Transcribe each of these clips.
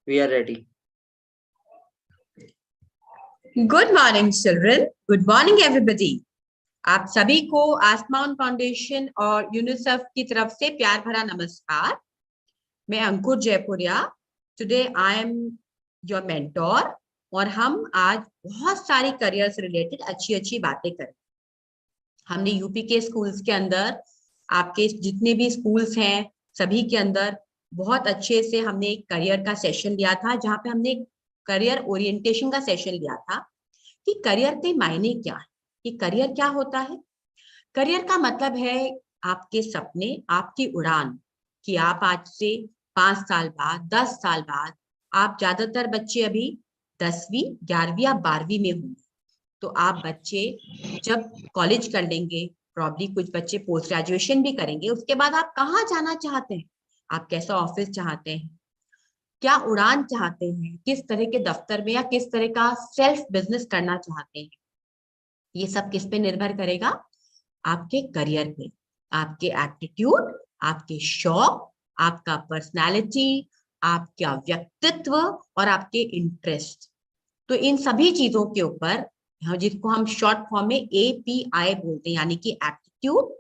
We are ready. Good morning children, good morning everybody. आप सभी को आसमान फाउंडेशन और यूनिसेफ की तरफ से प्यार भरा नमस्कार। मैं Ankur Jaipuria. Today I am your mentor और हम आज बहुत सारी करियर से रिलेटेड अच्छी अच्छी बातें करें। हमने यूपी के स्कूल्स के अंदर, आपके जितने भी स्कूल्स हैं सभी के अंदर बहुत अच्छे से हमने एक करियर का सेशन लिया था, जहाँ पे हमने करियर ओरिएंटेशन का सेशन लिया था कि करियर के मायने क्या है, कि करियर क्या होता है। करियर का मतलब है आपके सपने, आपकी उड़ान, कि आप आज से 5 साल बाद, 10 साल बाद, आप ज्यादातर बच्चे अभी 10वीं 11वीं या 12वीं में होंगे, तो आप बच्चे जब कॉलेज कर लेंगे, प्रॉब्ली कुछ बच्चे पोस्ट ग्रेजुएशन भी करेंगे, उसके बाद आप कहाँ जाना चाहते हैं, आप कैसा ऑफिस चाहते हैं, क्या उड़ान चाहते हैं, किस तरह के दफ्तर में या किस तरह का सेल्फ बिजनेस करना चाहते हैं, ये सब किस पे निर्भर करेगा? आपके करियर पे, आपके एप्टीट्यूड, आपके शौक, आपका पर्सनालिटी, आपका व्यक्तित्व और आपके इंटरेस्ट। तो इन सभी चीजों के ऊपर, जिसको हम शॉर्ट फॉर्म में API बोलते हैं, यानी कि एप्टीट्यूड,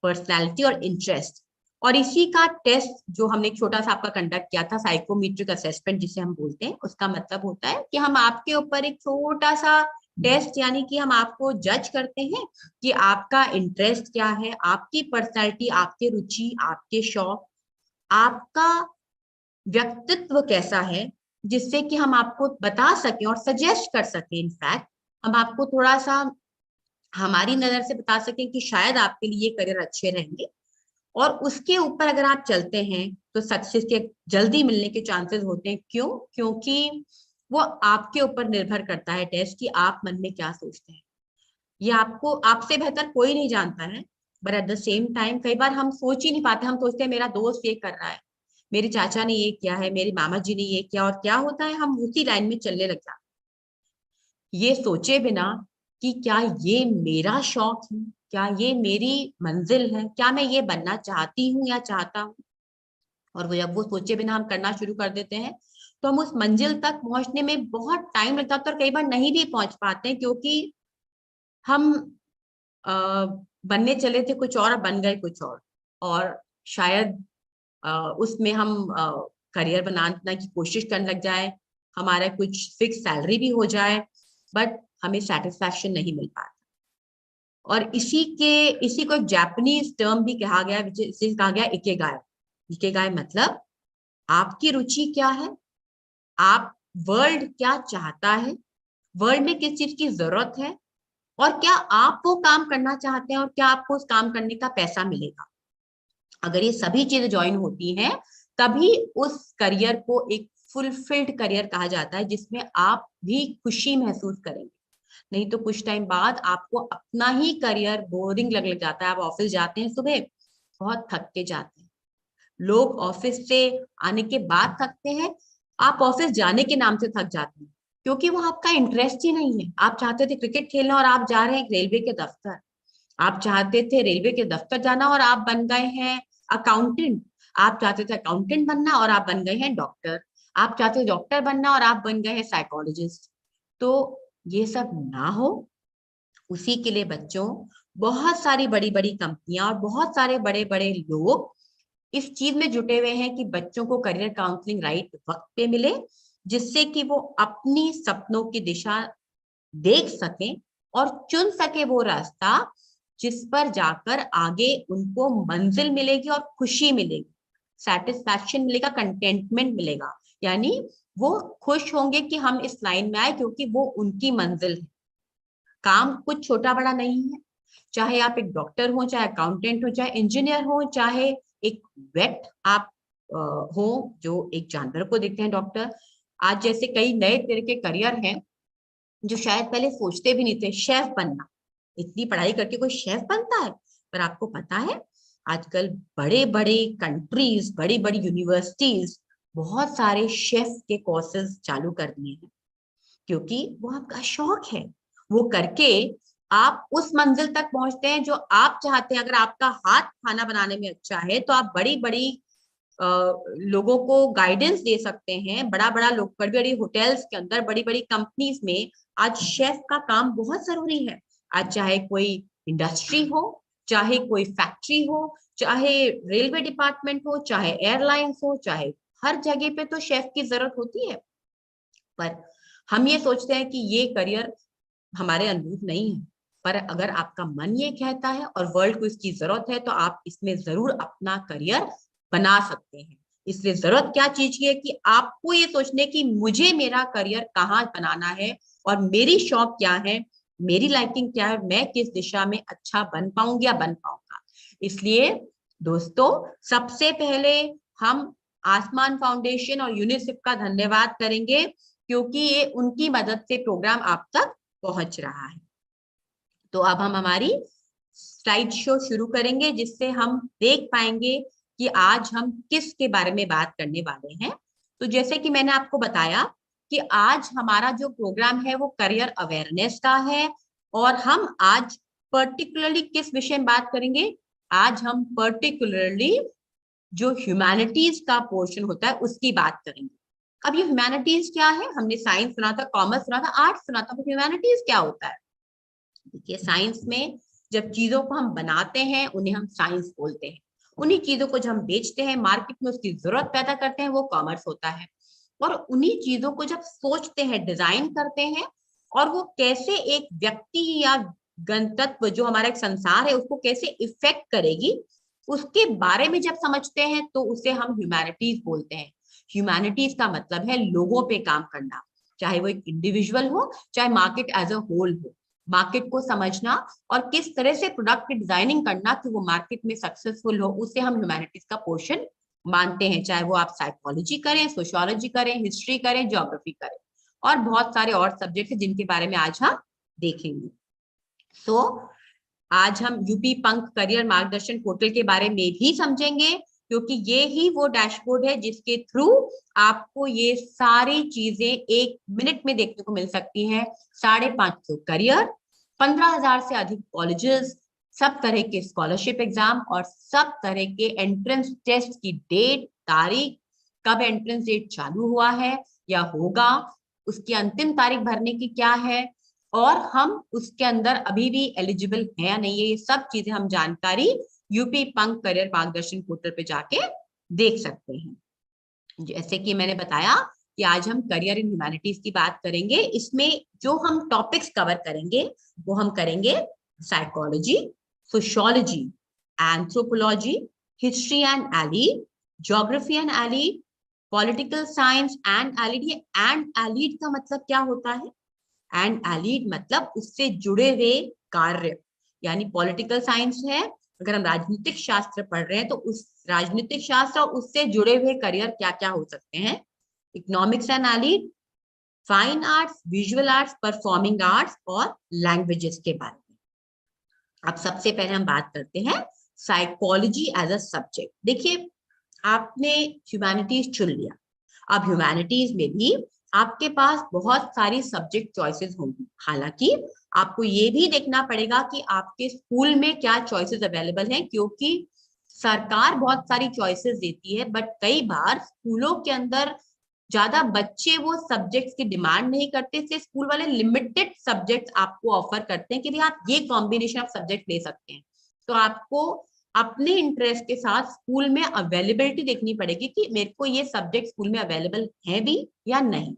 पर्सनालिटी और इंटरेस्ट। और इसी का टेस्ट जो हमने छोटा सा आपका कंडक्ट किया था, साइकोमेट्रिक असेसमेंट जिसे हम बोलते हैं, उसका मतलब होता है कि हम आपके ऊपर एक छोटा सा टेस्ट, यानी कि हम आपको जज करते हैं कि आपका इंटरेस्ट क्या है, आपकी पर्सनालिटी, आपके रुचि, आपके शौक, आपका व्यक्तित्व कैसा है, जिससे कि हम आपको बता सकें और सजेस्ट कर सकें। इनफैक्ट हम आपको थोड़ा सा हमारी नजर से बता सकें कि शायद आपके लिए ये करियर अच्छे रहेंगे, और उसके ऊपर अगर आप चलते हैं तो सक्सेस के जल्दी मिलने के चांसेस होते हैं। क्यों? क्योंकि वो आपके ऊपर निर्भर करता है टेस्ट, कि आप मन में क्या सोचते हैं। ये आपको, आपसे बेहतर कोई नहीं जानता है, but at the same time कई बार हम सोच ही नहीं पाते। हम सोचते हैं मेरा दोस्त ये कर रहा है, मेरे चाचा ने ये किया है, मेरे मामा जी ने ये किया, और क्या होता है, हम उसी लाइन में चलने लग जाते, ये सोचे बिना कि क्या ये मेरा शौक है, क्या ये मेरी मंजिल है, क्या मैं ये बनना चाहती हूँ या चाहता हूँ। और वो जब वो सोचे बिना हम करना शुरू कर देते हैं, तो हम उस मंजिल तक पहुंचने में बहुत टाइम लगता है, और कई बार नहीं भी पहुंच पाते हैं, क्योंकि हम बनने चले थे कुछ और, बन गए कुछ और शायद उसमें हम करियर बनाने की कोशिश करने लग जाए, हमारा कुछ फिक्स सैलरी भी हो जाए, बट हमें सेटिस्फैक्शन नहीं मिल पाता। और इसी को जापानीज टर्म भी कहा गया, जिसे कहा गया इकेगाय। इकेगाय मतलब आपकी रुचि क्या है, आप वर्ल्ड क्या चाहता है, वर्ल्ड में किस चीज की जरूरत है, और क्या आप वो काम करना चाहते हैं, और क्या आपको उस काम करने का पैसा मिलेगा। अगर ये सभी चीजें ज्वाइन होती हैं, तभी उस करियर को एक फुलफिल्ड करियर कहा जाता है, जिसमें आप भी खुशी महसूस करेंगे। नहीं तो कुछ टाइम बाद आपको अपना ही करियर बोरिंग लगने लग जाता है। आप ऑफिस जाते हैं सुबह, बहुत थक के जाते हैं, लोग ऑफिस से आने के बाद थकते हैं, आप ऑफिस जाने के नाम से थक जाते हैं, क्योंकि वो आपका इंटरेस्ट ही नहीं है। आप चाहते थे क्रिकेट खेलना और आप जा रहे हैं रेलवे के दफ्तर, आप चाहते थे रेलवे के दफ्तर जाना और आप बन गए हैं अकाउंटेंट, आप चाहते थे अकाउंटेंट बनना और आप बन गए हैं डॉक्टर, आप चाहते थे डॉक्टर बनना और आप बन गए हैं साइकोलॉजिस्ट। तो ये सब ना हो, उसी के लिए बच्चों, बहुत सारी बड़ी बड़ी कंपनियां और बहुत सारे बड़े बड़े लोग इस चीज में जुटे हुए हैं कि बच्चों को करियर काउंसलिंग राइट वक्त पे मिले, जिससे कि वो अपनी सपनों की दिशा देख सकें और चुन सके वो रास्ता जिस पर जाकर आगे उनको मंजिल मिलेगी और खुशी मिलेगी, सेटिस्फैक्शन मिलेगा, कंटेंटमेंट मिलेगा। यानी वो खुश होंगे कि हम इस लाइन में आए, क्योंकि वो उनकी मंजिल है। काम कुछ छोटा बड़ा नहीं है, चाहे आप एक डॉक्टर हो, चाहे अकाउंटेंट हो, चाहे इंजीनियर हो, चाहे एक वेट आप हो जो एक जानवर को देखते हैं, डॉक्टर। आज जैसे कई नए तरह के करियर हैं जो शायद पहले सोचते भी नहीं थे, शेफ बनना, इतनी पढ़ाई करके कोई शेफ बनता है? पर आपको पता है आजकल बड़े बड़े कंट्रीज, बड़ी बड़ी यूनिवर्सिटीज बहुत सारे शेफ के कोर्सेज चालू कर दिए हैं, क्योंकि वो आपका शौक है। वो करके आप उस मंजिल तक पहुंचते हैं जो आप चाहते हैं। अगर आपका हाथ खाना बनाने में अच्छा है, तो आप बड़ी बड़ी लोगों को गाइडेंस दे सकते हैं। बड़ा बड़ा लोग, बड़ी बड़ी होटल्स के अंदर, बड़ी बड़ी कंपनीज में आज शेफ का काम बहुत जरूरी है। आज चाहे कोई इंडस्ट्री हो, चाहे कोई फैक्ट्री हो, चाहे रेलवे डिपार्टमेंट हो, चाहे एयरलाइंस हो, चाहे हर जगह पे तो शेफ की जरूरत होती है। पर हम ये सोचते हैं कि ये करियर हमारे अनुरूप नहीं है। पर अगर आपका मन ये कहता है और वर्ल्ड को इसकी जरूरत है, तो आप इसमें जरूर अपना करियर बना सकते हैं। इसलिए जरूरत क्या चीज की है कि आपको ये सोचने की मुझे मेरा करियर कहाँ बनाना है और मेरी शौक क्या है, मेरी लाइकिंग क्या है, मैं किस दिशा में अच्छा बन पाऊंगी या बन पाऊंगा। इसलिए दोस्तों, सबसे पहले हम आसमान फाउंडेशन और यूनिसेफ का धन्यवाद करेंगे, क्योंकि ये उनकी मदद से प्रोग्राम आप तक पहुंच रहा है। तो अब हम हमारी स्लाइड शो शुरू करेंगे, जिससे हम देख पाएंगे कि आज हम किस के बारे में बात करने वाले हैं। तो जैसे कि मैंने आपको बताया कि आज हमारा जो प्रोग्राम है वो करियर अवेयरनेस का है, और हम आज पर्टिकुलरली किस विषय में बात करेंगे। आज हम पर्टिकुलरली जो ह्यूमैनिटीज का पोर्शन होता है उसकी बात करेंगे। अब ये ह्यूमैनिटीज क्या है? हमने साइंस सुना था, कॉमर्स सुना था, आर्ट्स सुना था, तो ह्यूमैनिटीज क्या होता है? देखिए, साइंस में जब चीजों को हम बनाते हैं उन्हें हम साइंस बोलते हैं। उन्हीं चीजों को जब हम बेचते हैं, मार्केट में उसकी जरूरत पैदा करते हैं, वो कॉमर्स होता है। और उन्हीं चीजों को जब सोचते हैं, डिजाइन करते हैं, और वो कैसे एक व्यक्ति या गंतव्य जो हमारा एक संसार है उसको कैसे इफेक्ट करेगी, उसके बारे में जब समझते हैं, तो उसे हम ह्यूमैनिटीज बोलते हैं। ह्यूमैनिटीज का मतलब है लोगों पे काम करना, चाहे वो एक इंडिविजुअल हो, चाहे मार्केट एज अ होल हो। मार्केट को समझना और किस तरह से प्रोडक्ट की डिजाइनिंग करना कि वो मार्केट में सक्सेसफुल हो, उसे हम ह्यूमैनिटीज का पोर्शन मानते हैं। चाहे वो आप साइकोलॉजी करें, सोशियोलॉजी करें, हिस्ट्री करें, ज्योग्राफी करें, और बहुत सारे और सब्जेक्ट हैं जिनके बारे में आज हम देखेंगे। तो आज हम यूपी पंख करियर मार्गदर्शन पोर्टल के बारे में भी समझेंगे, क्योंकि ये ही वो डैशबोर्ड है जिसके थ्रू आपको ये सारी चीजें 1 मिनट में देखने को मिल सकती हैं। 550 करियर, 15,000 से अधिक कॉलेजेस, सब तरह के स्कॉलरशिप एग्जाम और सब तरह के एंट्रेंस टेस्ट की डेट, तारीख, कब एंट्रेंस डेट चालू हुआ है या होगा, उसकी अंतिम तारीख भरने की क्या है, और हम उसके अंदर अभी भी एलिजिबल है या नहीं है, ये सब चीजें हम जानकारी यूपी पंख करियर मार्गदर्शन पोर्टल पे जाके देख सकते हैं। जैसे कि मैंने बताया कि आज हम करियर इन ह्यूमैनिटीज की बात करेंगे। इसमें जो हम टॉपिक्स कवर करेंगे वो हम करेंगे psychology, sociology, anthropology, history and allied, geography and allied, political science and allied. ये एंड एलिड का मतलब क्या होता है? एंड एलिड मतलब उससे जुड़े हुए कार्य, यानी पॉलिटिकल साइंस है, अगर हम राजनीतिक शास्त्र पढ़ रहे हैं तो उस राजनीतिक शास्त्र और उससे जुड़े हुए करियर क्या क्या हो सकते हैं। Economics and allied, fine arts, visual arts, performing arts और लैंग्वेजेस के बारे में। अब सबसे पहले हम बात करते हैं साइकोलॉजी एज अ सब्जेक्ट। देखिए, आपने ह्यूमैनिटीज चुन लिया। अब ह्यूमैनिटीज में भी आपके पास बहुत सारी सब्जेक्ट चॉइसेस होंगी। हालांकि आपको ये भी देखना पड़ेगा कि आपके स्कूल में क्या चॉइसेस अवेलेबल हैं, क्योंकि सरकार बहुत सारी चॉइसेस देती है, बट कई बार स्कूलों के अंदर ज्यादा बच्चे वो सब्जेक्ट्स की डिमांड नहीं करते, इसलिए स्कूल वाले लिमिटेड सब्जेक्ट्स आपको ऑफर करते हैं कि भाई आप ये कॉम्बिनेशन ऑफ सब्जेक्ट ले सकते हैं। तो आपको अपने इंटरेस्ट के साथ स्कूल में अवेलेबिलिटी देखनी पड़ेगी कि मेरे को ये सब्जेक्ट स्कूल में अवेलेबल है भी या नहीं।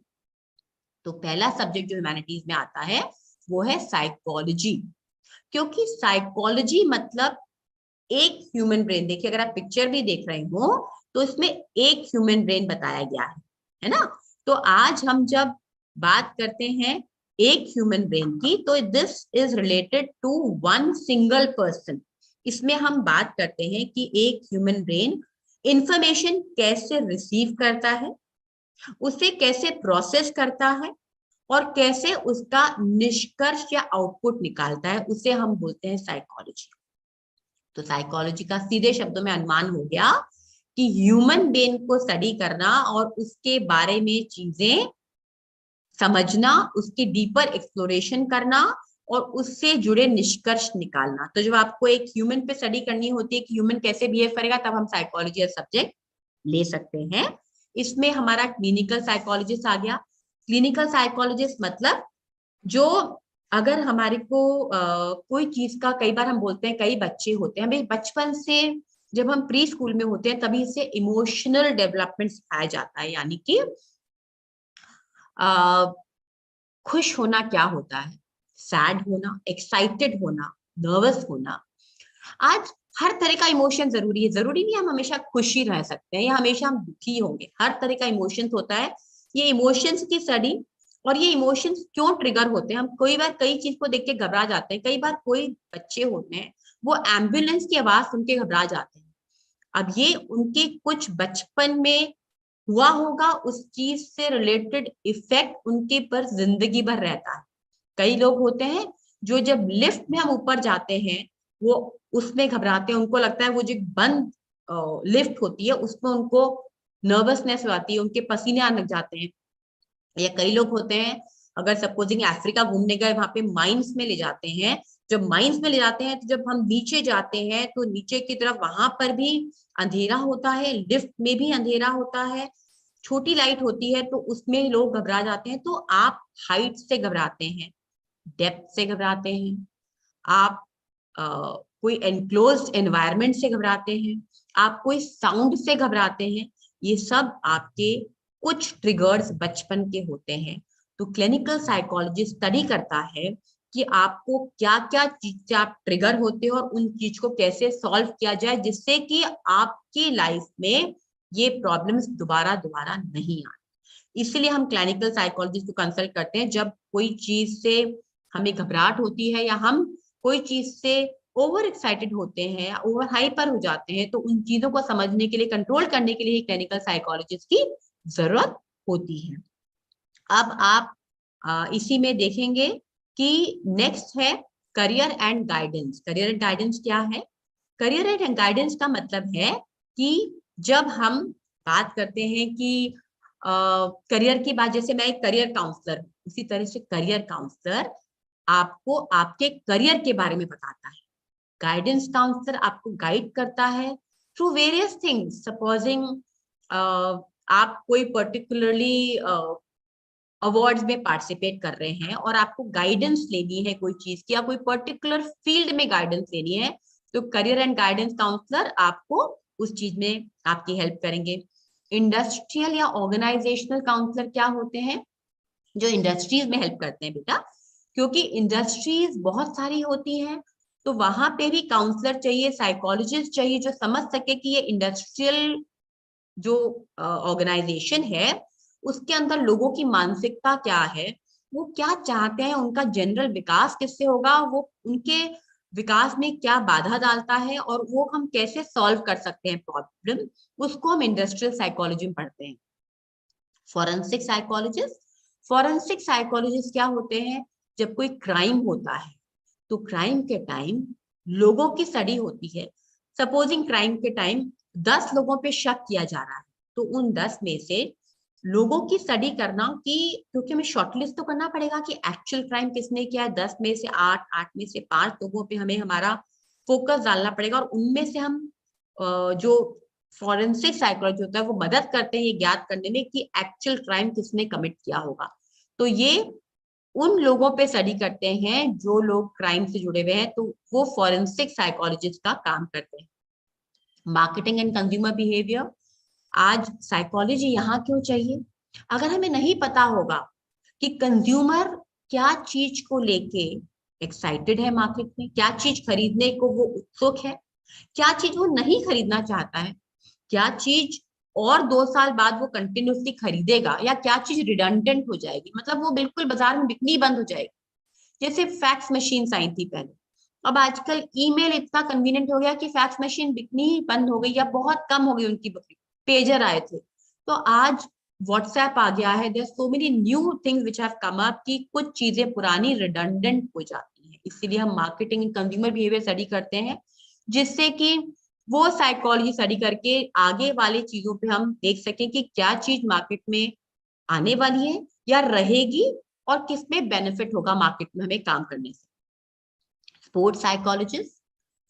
तो पहला सब्जेक्ट जो ह्यूमैनिटीज में आता है वो है साइकोलॉजी, क्योंकि साइकोलॉजी मतलब एक ह्यूमन ब्रेन। देखिए, अगर आप पिक्चर भी देख रहे हो तो इसमें एक ह्यूमन ब्रेन बताया गया है ना। तो आज हम जब बात करते हैं एक ह्यूमन ब्रेन की, तो this is related to one single person. इसमें हम बात करते हैं कि एक ह्यूमन ब्रेन इंफॉर्मेशन कैसे रिसीव करता है, उसे कैसे प्रोसेस करता है, और कैसे उसका निष्कर्ष या आउटपुट निकालता है, उसे हम बोलते हैं साइकोलॉजी। तो साइकोलॉजी का सीधे शब्दों में अनुमान हो गया कि ह्यूमन ब्रेन को स्टडी करना और उसके बारे में चीजें समझना, उसकी डीपर एक्सप्लोरेशन करना और उससे जुड़े निष्कर्ष निकालना। तो जब आपको एक ह्यूमन पे स्टडी करनी होती है कि ह्यूमन कैसे बिहेव करेगा, तब हम साइकोलॉजी सब्जेक्ट ले सकते हैं। इसमें हमारा क्लिनिकल साइकोलॉजिस्ट आ गया। क्लिनिकल साइकोलॉजिस्ट मतलब जो अगर हमारे को कोई चीज का, कई बार हम बोलते हैं कई बच्चे होते हैं, हमें बचपन से जब हम प्री स्कूल में होते हैं तभी से इमोशनल डेवलपमेंट सिखाया जाता है, यानी कि खुश होना क्या होता है, सैड होना, एक्साइटेड होना, नर्वस होना। आज हर तरह का इमोशन जरूरी है, जरूरी नहीं हम हमेशा खुशी रह सकते हैं या हमेशा हम दुखी होंगे, हर तरह का इमोशंस होता है। ये इमोशंस की स्टडी और ये इमोशंस क्यों ट्रिगर होते हैं, हम कई बार कई चीज को देख के घबरा जाते हैं। कई बार कोई बच्चे होते हैं वो एम्बुलेंस की आवाज सुन के घबरा जाते हैं। अब ये उनके कुछ बचपन में हुआ होगा, उस चीज से रिलेटेड इफेक्ट उनके पर जिंदगी भर रहता है। कई लोग होते हैं जो जब लिफ्ट में हम ऊपर जाते हैं वो उसमें घबराते हैं, उनको लगता है वो जो बंद लिफ्ट होती है उसमें उनको नर्वसनेस आती है, उनके पसीने आने लग जाते हैं। या कई लोग होते हैं अगर सपोजिंग अफ्रीका घूमने गए, वहां पे माइंस में ले जाते हैं, जब माइंस में ले जाते हैं तो जब हम नीचे जाते हैं तो नीचे की तरफ वहां पर भी अंधेरा होता है, लिफ्ट में भी अंधेरा होता है, छोटी लाइट होती है तो उसमें लोग घबरा जाते हैं। तो आप हाइट से घबराते हैं, डेप्थ से घबराते हैं, आप कोई एनक्लोज्ड एनवायरनमेंट से घबराते हैं, आप कोई साउंड से घबराते हैं, ये सब आपके कुछ ट्रिगर्स बचपन के होते हैं। तो क्लिनिकल साइकोलॉजी स्टडी करता है कि आपको क्या क्या चीज से आप ट्रिगर होते हो और उन चीज को कैसे सॉल्व किया जाए जिससे कि आपकी लाइफ में ये प्रॉब्लम्स दोबारा दोबारा नहीं आए। इसीलिए हम क्लिनिकल साइकोलॉजिस्ट को कंसल्ट करते हैं जब कोई चीज से हमें घबराहट होती है या हम कोई चीज से ओवर एक्साइटेड होते हैं या ओवर हाइपर हो जाते हैं, तो उन चीजों को समझने के लिए, कंट्रोल करने के लिए क्लिनिकल साइकोलॉजिस्ट की जरूरत होती है। अब आप इसी में देखेंगे कि नेक्स्ट है career and guidance. Career and guidance क्या है? करियर एंड गाइडेंस का मतलब है कि जब हम बात करते हैं कि करियर की बात, जैसे मैं एक करियर काउंसलर हूँ, उसी तरह से करियर काउंसलर आपको आपके करियर के बारे में बताता है। गाइडेंस काउंसलर आपको गाइड करता है थ्रू वेरियस थिंग्स। सपोजिंग आप कोई पर्टिकुलरली अवार्ड्स में पार्टिसिपेट कर रहे हैं और आपको गाइडेंस लेनी है कोई चीज की या कोई पर्टिकुलर फील्ड में गाइडेंस लेनी है, तो करियर एंड गाइडेंस काउंसलर आपको उस चीज में आपकी हेल्प करेंगे। इंडस्ट्रियल या ऑर्गेनाइजेशनल काउंसलर क्या होते हैं? जो इंडस्ट्रीज में हेल्प करते हैं बेटा, क्योंकि इंडस्ट्रीज बहुत सारी होती हैं तो वहां पे भी काउंसलर चाहिए, साइकोलॉजिस्ट चाहिए जो समझ सके कि ये इंडस्ट्रियल जो ऑर्गेनाइजेशन है उसके अंदर लोगों की मानसिकता क्या है, वो क्या चाहते हैं, उनका जनरल विकास किससे होगा, वो उनके विकास में क्या बाधा डालता है और वो हम कैसे सॉल्व कर सकते हैं प्रॉब्लम, उसको हम इंडस्ट्रियल साइकोलॉजी में पढ़ते हैं। फॉरेंसिक साइकोलॉजिस्ट, फॉरेंसिक साइकोलॉजिस्ट क्या होते हैं? जब कोई क्राइम होता है तो क्राइम के टाइम लोगों की स्टडी होती है। सपोजिंग क्राइम के टाइम 10 लोगों पे शक किया जा रहा है, तो उन 10 में से लोगों की स्टडी करना कि, क्योंकि हमें शॉर्टलिस्ट तो करना पड़ेगा कि एक्चुअल क्राइम किसने किया है, 10 में से 8, 8 में से 5 लोगों पे हमें हमारा फोकस डालना पड़ेगा और उनमें से हम जो फॉरेंसिक साइकोलॉजी होता है वो मदद करते हैं ये ज्ञात करने में कि एक्चुअल क्राइम किसने कमिट किया होगा। तो ये उन लोगों पे स्टडी करते हैं जो लोग क्राइम से जुड़े हुए हैं, तो वो फॉरेंसिक साइकोलॉजिस्ट का काम करते हैं। मार्केटिंग एंड कंज्यूमर बिहेवियर, आज साइकोलॉजी यहाँ क्यों चाहिए? अगर हमें नहीं पता होगा कि कंज्यूमर क्या चीज को लेके एक्साइटेड है, मार्केट में क्या चीज खरीदने को वो उत्सुक है, क्या चीज वो नहीं खरीदना चाहता है, क्या चीज और 2 साल बाद वो कंटिन्यूसली खरीदेगा या क्या चीज रिडंडेंट हो जाएगी, मतलब वो बिल्कुल बाजार में बिकनी बंद हो जाएगी। जैसे फैक्स मशीन आई थी पहले, अब आजकल ईमेल इतना कन्वीनियंट हो गया कि फैक्स मशीन बिकनी ही बंद हो गई या बहुत कम हो गई उनकी बिक्री, पेजर आए थे। तो आज व्हाट्सएप आ गया है, there so many new things which have come up कि कुछ चीजें पुरानी रिडंडेंट हो जाती हैं। इसीलिए हम marketing and consumer behaviour study करते हैं जिससे कि वो साइकोलॉजी स्टडी करके आगे वाली चीजों पे हम देख सकें कि क्या चीज मार्केट में आने वाली है या रहेगी और किसमें बेनिफिट होगा मार्केट में हमें काम करने से। स्पोर्ट्स साइकोलॉजिस्ट,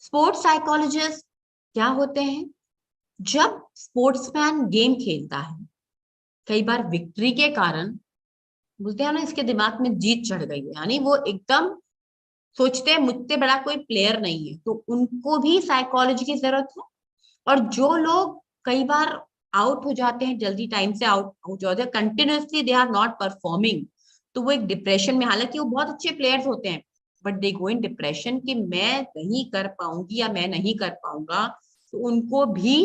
स्पोर्ट्स साइकोलॉजिस्ट क्या होते हैं? जब स्पोर्ट्समैन गेम खेलता है, कई बार विक्ट्री के कारण बोलते हैं ना इसके दिमाग में जीत चढ़ गई है, यानी वो एकदम सोचते हैं मुझसे बड़ा कोई प्लेयर नहीं है, तो उनको भी साइकोलॉजी की जरूरत है। और जो लोग कई बार आउट हो जाते हैं, जल्दी टाइम से आउट हो जाते हैं, continuously they are not performing, तो वो एक डिप्रेशन में, हालांकि वो बहुत अच्छे प्लेयर्स होते हैं, but they go in depression कि मैं नहीं कर पाऊंगी या मैं नहीं कर पाऊंगा, तो उनको भी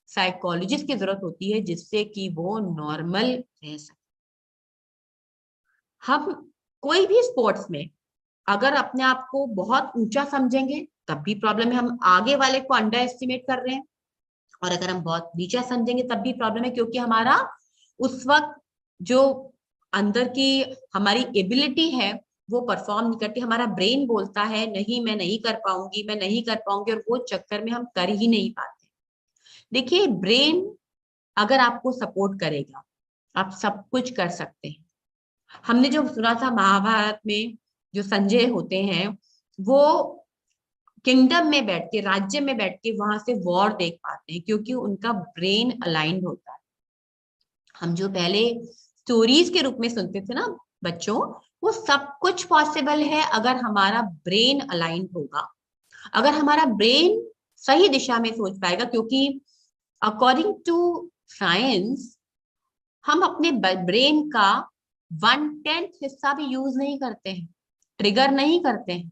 साइकोलॉजिस्ट की जरूरत होती है जिससे कि वो नॉर्मल रह सके। हम कोई भी स्पोर्ट्स में अगर अपने आप को बहुत ऊंचा समझेंगे तब भी प्रॉब्लम है, हम आगे वाले को अंडर एस्टिमेट कर रहे हैं। और अगर हम बहुत नीचा समझेंगे तब भी प्रॉब्लम है, क्योंकि हमारा उस वक्त जो अंदर की हमारी एबिलिटी है वो परफॉर्म नहीं करती, हमारा ब्रेन बोलता है नहीं मैं नहीं कर पाऊंगी, मैं नहीं कर पाऊंगी, और वो चक्कर में हम कर ही नहीं पाते। देखिए, ब्रेन अगर आपको सपोर्ट करेगा आप सब कुछ कर सकते हैं। हमने जो सुना था महाभारत में, जो संजय होते हैं वो किंगडम में बैठ के, राज्य में बैठ के वहां से वॉर देख पाते हैं, क्योंकि उनका ब्रेन अलाइंड होता है। हम जो पहले स्टोरीज के रूप में सुनते थे ना बच्चों, वो सब कुछ पॉसिबल है अगर हमारा ब्रेन अलाइंड होगा, अगर हमारा ब्रेन सही दिशा में सोच पाएगा। क्योंकि अकॉर्डिंग टू साइंस हम अपने ब्रेन का 1/10 हिस्सा भी यूज नहीं करते हैं, ट्रिगर नहीं करते हैं।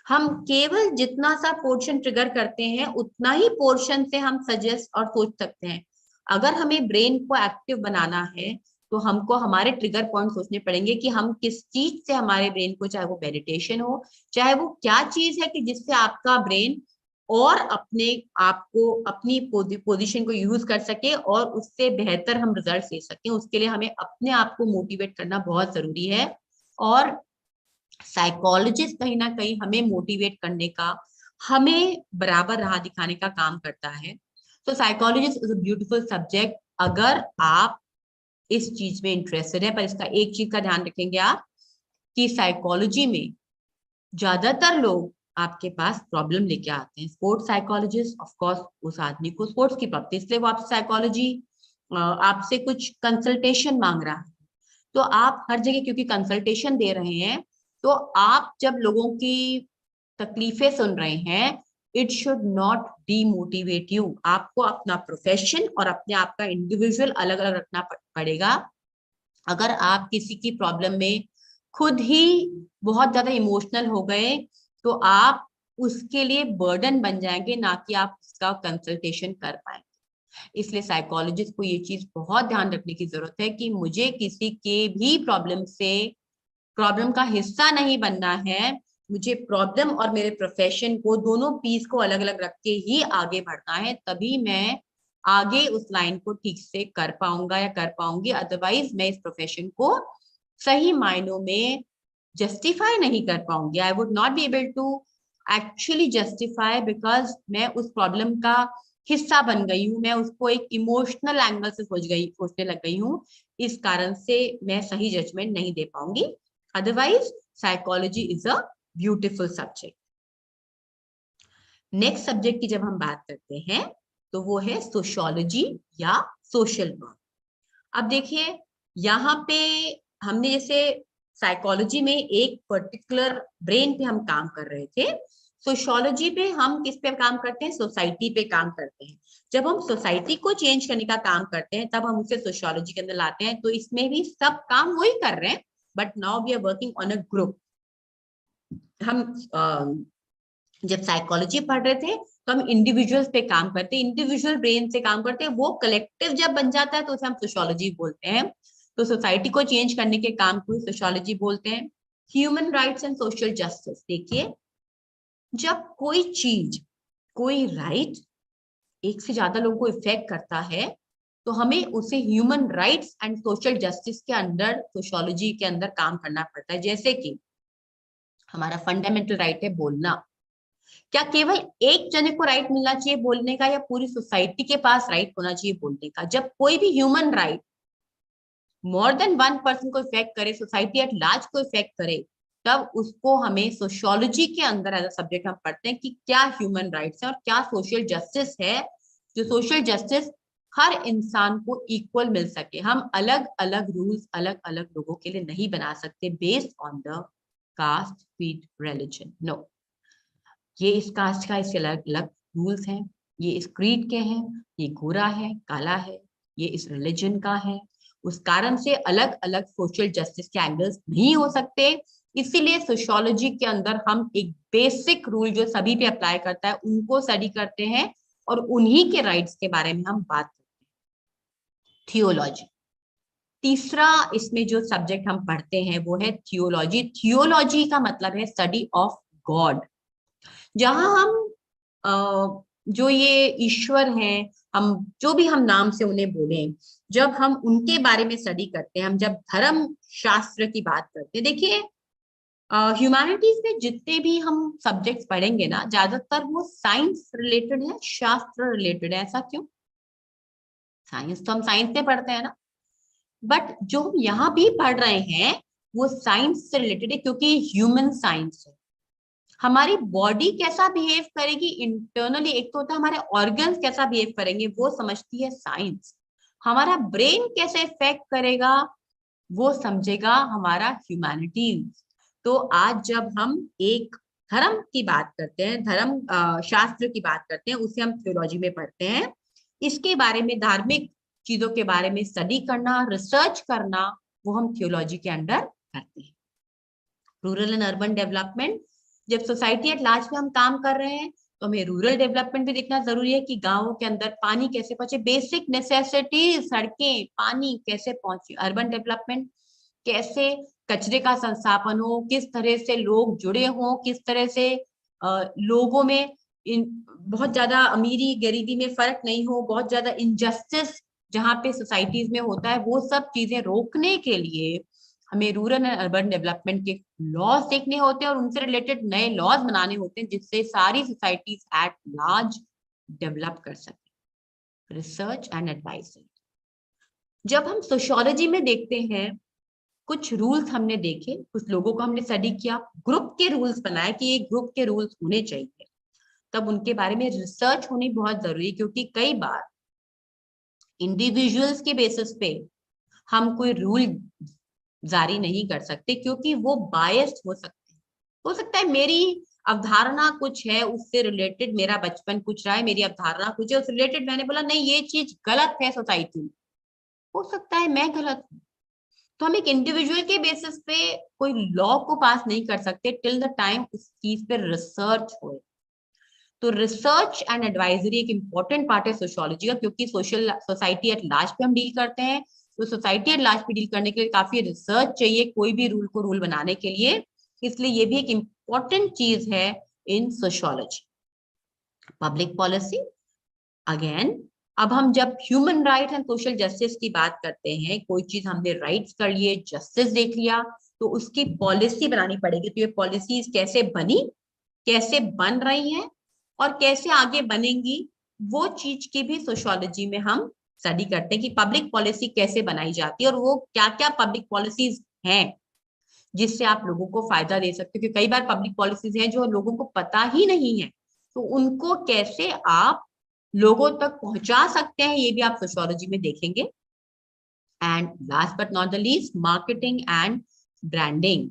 हम केवल जितना सा पोर्शन ट्रिगर करते हैं उतना ही पोर्शन से हम सजेस्ट और सोच सकते हैं। अगर हमें ब्रेन को एक्टिव बनाना है तो हमको हमारे ट्रिगर पॉइंट सोचने पड़ेंगे कि हम किस चीज से हमारे ब्रेन को, चाहे वो मेडिटेशन हो, चाहे वो क्या चीज है कि जिससे आपका ब्रेन और अपने आप को, अपनी पोजीशन को यूज कर सके और उससे बेहतर हम रिजल्ट ले सकें। उसके लिए हमें अपने आप को मोटिवेट करना बहुत जरूरी है, और साइकोलॉजिस्ट कहीं ना कहीं हमें मोटिवेट करने का, हमें बराबर राह दिखाने का काम करता है। तो psychologist is a beautiful subject अगर आप इस चीज में इंटरेस्टेड है। पर इसका एक चीज का ध्यान रखेंगे आप, कि साइकोलॉजी में ज्यादातर लोग आपके पास प्रॉब्लम लेके आते हैं। स्पोर्ट्स साइकोलॉजिस्ट ऑफ कोर्स उस आदमी को स्पोर्ट्स की प्रॉब्लम, इसलिए वो आपसे साइकोलॉजी, आपसे कुछ कंसल्टेशन मांग रहा है। तो आप हर जगह क्योंकि कंसल्टेशन दे रहे हैं, तो आप जब लोगों की तकलीफें सुन रहे हैं, it should not demotivate you. आपको अपना प्रोफेशन और अपने आप का इंडिविजुअल अलग अलग रखना पड़ेगा। अगर आप किसी की प्रॉब्लम में खुद ही बहुत ज्यादा इमोशनल हो गए तो आप उसके लिए बर्डन बन जाएंगे, ना कि आप उसका कंसल्टेशन कर पाएंगे। इसलिए साइकोलॉजिस्ट को ये चीज बहुत ध्यान रखने की जरूरत है कि मुझे किसी के भी प्रॉब्लम से, प्रॉब्लम का हिस्सा नहीं बनना है। मुझे प्रॉब्लम और मेरे प्रोफेशन को, दोनों पीस को अलग अलग रख के ही आगे बढ़ना है, तभी मैं आगे उस लाइन को ठीक से कर पाऊंगा या कर पाऊंगी। अदरवाइज मैं इस प्रोफेशन को सही मायनों में जस्टिफाई नहीं कर पाऊंगी। I would not be able to actually justify, because मैं उस प्रॉब्लम का हिस्सा बन गई हूँ, मैं उसको एक इमोशनल एंगल से सोचने लग गई हूँ। इस कारण से मैं सही जजमेंट नहीं दे पाऊंगी। Otherwise psychology is a beautiful subject. Next subject की जब हम बात करते हैं तो वो है सोशियोलॉजी या सोशल वर्क। अब देखिए, यहाँ पे हमने जैसे साइकोलॉजी में एक पर्टिकुलर ब्रेन पे हम काम कर रहे थे, सोशियोलॉजी पे हम किस पे काम करते हैं, सोसाइटी पे काम करते हैं। जब हम सोसाइटी को चेंज करने का काम करते हैं तब हम उसे सोशियोलॉजी के अंदर लाते हैं। तो इसमें भी सब काम वही कर रहे हैं, but now we are working on a group. हम जब साइकोलॉजी पढ़ रहे थे तो हम इंडिविजुअल्स पे काम करते हैं, इंडिविजुअल ब्रेन से काम करते हैं। वो कलेक्टिव जब बन जाता है तो उसे हम सोशियोलॉजी बोलते हैं। तो सोसाइटी को चेंज करने के काम को सोशियोलॉजी बोलते हैं। Human rights and social justice, देखिए जब कोई चीज, कोई राइट एक से ज्यादा लोगों को इफेक्ट करता है तो हमें उसे human rights and social justice के अंदर, सोशियोलॉजी के अंदर काम करना पड़ता है। जैसे कि हमारा फंडामेंटल राइट है बोलना, क्या केवल एक जने को राइट मिलना चाहिए बोलने का, या पूरी सोसाइटी के पास राइट होना चाहिए बोलने का? जब कोई भी human right more than one person को इफेक्ट करे, सोसाइटी एट लार्ज को इफेक्ट करे, तब उसको हमें सोशियोलॉजी के अंदर एज अ सब्जेक्ट हम पढ़ते हैं कि क्या ह्यूमन राइट्स है और क्या सोशल जस्टिस है। जो सोशल जस्टिस हर इंसान को इक्वल मिल सके। हम अलग अलग रूल्स अलग अलग लोगों के लिए नहीं बना सकते based on the caste, creed, religion. No, ये इस कास्ट का इसके अलग अलग रूल्स हैं, ये इस क्रीड के हैं, ये गोरा है, काला है, ये इस रिलीजन का है। उस कारण से अलग अलग सोशल जस्टिस के एंगल्स नहीं हो सकते। इसीलिए सोशियोलॉजी के अंदर हम एक बेसिक रूल जो सभी पे अप्लाई करता है उनको स्टडी करते हैं और उन्हीं के राइट्स के बारे में हम बात करते हैं। थियोलॉजी, तीसरा इसमें जो सब्जेक्ट हम पढ़ते हैं वो है थियोलॉजी। थियोलॉजी का मतलब है स्टडी ऑफ गॉड, जहां हम जो ये ईश्वर हैं, हम जो भी हम नाम से उन्हें बोले, जब हम उनके बारे में स्टडी करते हैं, हम जब धर्म शास्त्र की बात करते हैं, देखिए ह्यूमैनिटीज में जितने भी हम सब्जेक्ट्स पढ़ेंगे ना, ज्यादातर वो साइंस रिलेटेड है, शास्त्र रिलेटेड है। ऐसा क्यों? साइंस तो हम साइंस से पढ़ते हैं ना, बट जो हम यहाँ भी पढ़ रहे हैं वो साइंस से रिलेटेड है, क्योंकि ह्यूमन साइंस है। हमारी बॉडी कैसा बिहेव करेगी इंटरनली, एक तो होता है हमारे ऑर्गन्स कैसा बिहेव करेंगे, वो समझती है साइंस। हमारा ब्रेन कैसे इफेक्ट करेगा वो समझेगा हमारा ह्यूमैनिटीज। तो आज जब हम एक धर्म की बात करते हैं, धर्म शास्त्र की बात करते हैं, उसे हम थियोलॉजी में पढ़ते हैं। इसके बारे में, धार्मिक चीजों के बारे में स्टडी करना, रिसर्च करना, वो हम थियोलॉजी के अंडर करते हैं। रूरल एंड अर्बन डेवलपमेंट, जब सोसाइटी एट लार्ज में हम काम कर रहे हैं तो हमें रूरल डेवलपमेंट भी देखना जरूरी है कि गांवों के अंदर पानी कैसे पहुंचे, बेसिक नेसेसिटी, सड़कें, पानी कैसे पहुंचे। अर्बन डेवलपमेंट, कैसे कचरे का संस्थापन हो, किस तरह से लोग जुड़े हों, किस तरह से लोगों में बहुत ज्यादा अमीरी गरीबी में फर्क नहीं हो, बहुत ज्यादा इनजस्टिस जहाँ पे सोसाइटीज में होता है, वो सब चीजें रोकने के लिए हमें रूरल एंड अर्बन डेवलपमेंट के लॉज देखने होते हैं और उनसे रिलेटेड नए लॉज बनाने होते हैं, जिससे सारी सोसाइटीज एट लार्ज डेवलप कर सके। रिसर्च एंड एडवाइजरी, जब हम सोशियोलॉजी में देखते हैं, कुछ रूल्स हमने देखे, कुछ लोगों को हमने स्टडी किया, ग्रुप के रूल्स बनाए कि ये ग्रुप के रूल्स होने चाहिए, तब उनके बारे में रिसर्च होनी बहुत जरूरी है। क्योंकि कई बार इंडिविजुअल्स के बेसिस पे हम कोई रूल जारी नहीं कर सकते, क्योंकि वो बायस्ड हो सकते हैं। हो सकता है मेरी अवधारणा कुछ है, उससे रिलेटेड मेरा बचपन कुछ रहा है, मेरी अवधारणा कुछ है, उससे रिलेटेड मैंने बोला नहीं ये चीज गलत है सोसाइटी में, हो सकता है मैं गलत हूँ। तो हम एक इंडिविजुअल के बेसिस पे कोई लॉ को पास नहीं कर सकते टिल द टाइम उस चीज पे रिसर्च हो। तो रिसर्च एंड एडवाइजरी एक इंपॉर्टेंट पार्ट है सोशियोलॉजी का, क्योंकि सोसाइटी एट लार्ज पे हम डील करते हैं। तो सोसाइटी एट लार्ज पे डील करने के लिए काफी रिसर्च चाहिए, कोई भी रूल को रूल बनाने के लिए। इसलिए ये भी एक इंपॉर्टेंट चीज है इन सोशियोलॉजी। पब्लिक पॉलिसी, अगेन, अब हम जब human right and social justice की बात करते हैं, कोई चीज हमने राइट्स कर लिए, जस्टिस देख लिया, तो उसकी पॉलिसी बनानी पड़ेगी। तो ये पॉलिसीज कैसे बनी, कैसे बन रही हैं और कैसे आगे बनेंगी, वो चीज की भी सोशियोलॉजी में हम स्टडी करते हैं कि पब्लिक पॉलिसी कैसे बनाई जाती है और वो क्या क्या पब्लिक पॉलिसीज हैं जिससे आप लोगों को फायदा दे सकते हो। क्योंकि कई बार पब्लिक पॉलिसीज हैं जो लोगों को पता ही नहीं है, तो उनको कैसे आप लोगों तक पहुंचा सकते हैं, ये भी आप सोशियोलॉजी में देखेंगे। And last but not the least, marketing and branding.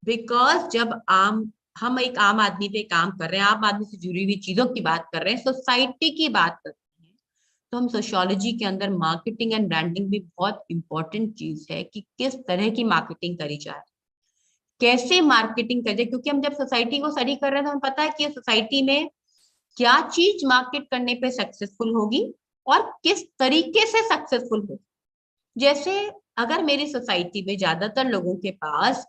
Because जब हम एक आम आदमी पे काम कर रहे हैं, आम आदमी से जुड़ी हुई चीजों की बात कर रहे हैं, सोसाइटी की बात करते हैं, तो हम सोशियोलॉजी के अंदर मार्केटिंग एंड ब्रांडिंग भी बहुत इंपॉर्टेंट चीज है कि किस तरह की मार्केटिंग करी जाए, कैसे मार्केटिंग करी जाए। क्योंकि हम जब सोसाइटी को स्टडी कर रहे हैं तो हमें पता है कि सोसाइटी में क्या चीज मार्केट करने पे सक्सेसफुल होगी और किस तरीके से सक्सेसफुल होगी। जैसे अगर मेरी सोसाइटी में ज्यादातर लोगों के पास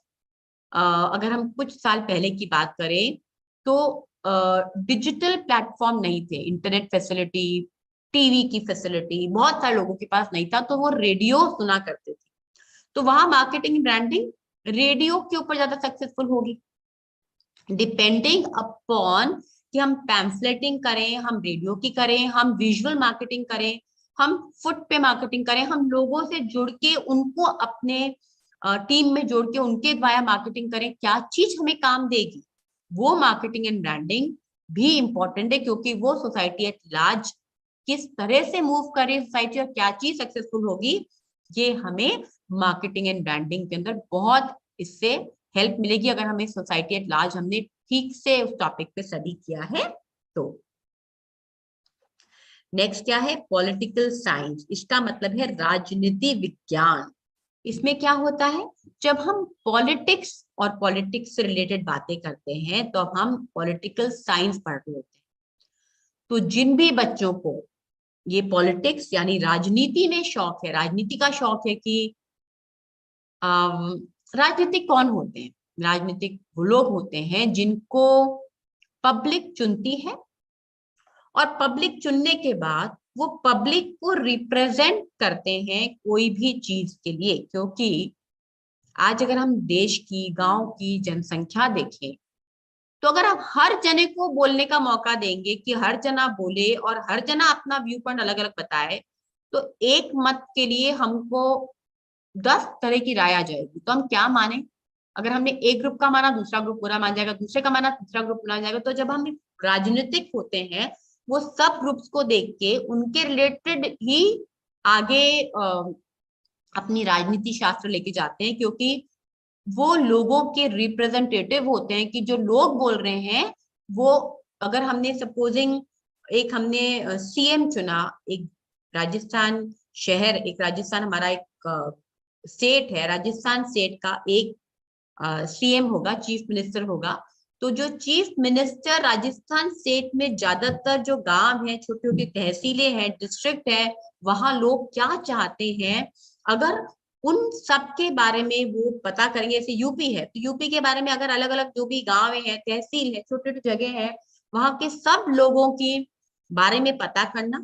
अगर हम कुछ साल पहले की बात करें तो डिजिटल प्लेटफॉर्म नहीं थे, इंटरनेट फैसिलिटी, टीवी की फैसिलिटी बहुत सारे लोगों के पास नहीं था, तो वो रेडियो सुना करते थे। तो वहां मार्केटिंग ब्रांडिंग रेडियो के ऊपर ज्यादा सक्सेसफुल होगी, डिपेंडिंग अपॉन कि हम पैम्फलेटिंग करें, हम रेडियो की करें, हम विजुअल मार्केटिंग करें, हम फुट पे मार्केटिंग करें, हम लोगों से जुड़ के उनको अपने टीम में जोड़ के उनके द्वारा मार्केटिंग करें, क्या चीज हमें काम देगी, वो मार्केटिंग एंड ब्रांडिंग भी इंपॉर्टेंट है। क्योंकि वो सोसाइटी एट लार्ज किस तरह से मूव करे सोसाइटी और क्या चीज सक्सेसफुल होगी, ये हमें मार्केटिंग एंड ब्रांडिंग के अंदर बहुत इससे हेल्प मिलेगी अगर हमें सोसाइटी एट लार्ज हमने ठीक से उस टॉपिक पे स्टडी किया है तो। नेक्स्ट क्या है, पॉलिटिकल साइंस, इसका मतलब है राजनीति विज्ञान। इसमें क्या होता है, जब हम पॉलिटिक्स और पॉलिटिक्स से रिलेटेड बातें करते हैं तो हम पॉलिटिकल साइंस पढ़ रहे होते हैं। तो जिन भी बच्चों को ये पॉलिटिक्स यानी राजनीति में शौक है, राजनीति का शौक है कि राजनीतिक कौन होते हैं, राजनीतिक वो लोग होते हैं जिनको पब्लिक चुनती है और पब्लिक चुनने के बाद वो पब्लिक को रिप्रेजेंट करते हैं कोई भी चीज के लिए। क्योंकि आज अगर हम देश की, गांव की जनसंख्या देखें तो अगर आप हर जने को बोलने का मौका देंगे कि हर जना बोले और हर जना अपना व्यू पॉइंट अलग अलग बताए, तो एक मत के लिए हमको 10 तरह की राय आ जाएगी। तो हम क्या माने, अगर हमने एक ग्रुप का माना दूसरा ग्रुप बुरा मान जाएगा, दूसरे का माना तीसरा ग्रुप बुरा मान जाएगा। तो जब हम राजनीतिक होते हैं वो सब ग्रुप्स को देख के उनके रिलेटेड ही आगे अपनी राजनीति शास्त्र लेके जाते हैं, क्योंकि वो लोगों के रिप्रेजेंटेटिव होते हैं कि जो लोग बोल रहे हैं वो, अगर हमने सपोजिंग एक हमने सीएम चुना, एक राजस्थान शहर, एक राजस्थान हमारा एक स्टेट है, राजस्थान स्टेट का एक सीएम होगा, चीफ मिनिस्टर होगा। तो जो चीफ मिनिस्टर राजस्थान स्टेट में ज्यादातर जो गांव है, छोटी छोटी तहसीलें हैं, डिस्ट्रिक्ट है, वहां लोग क्या चाहते हैं, अगर उन सब के बारे में वो पता करेंगे। जैसे यूपी है तो यूपी के बारे में अगर अलग अलग जो भी गांव है, तहसील है, छोटे छोटे जगह है, वहां के सब लोगों के बारे में पता करना,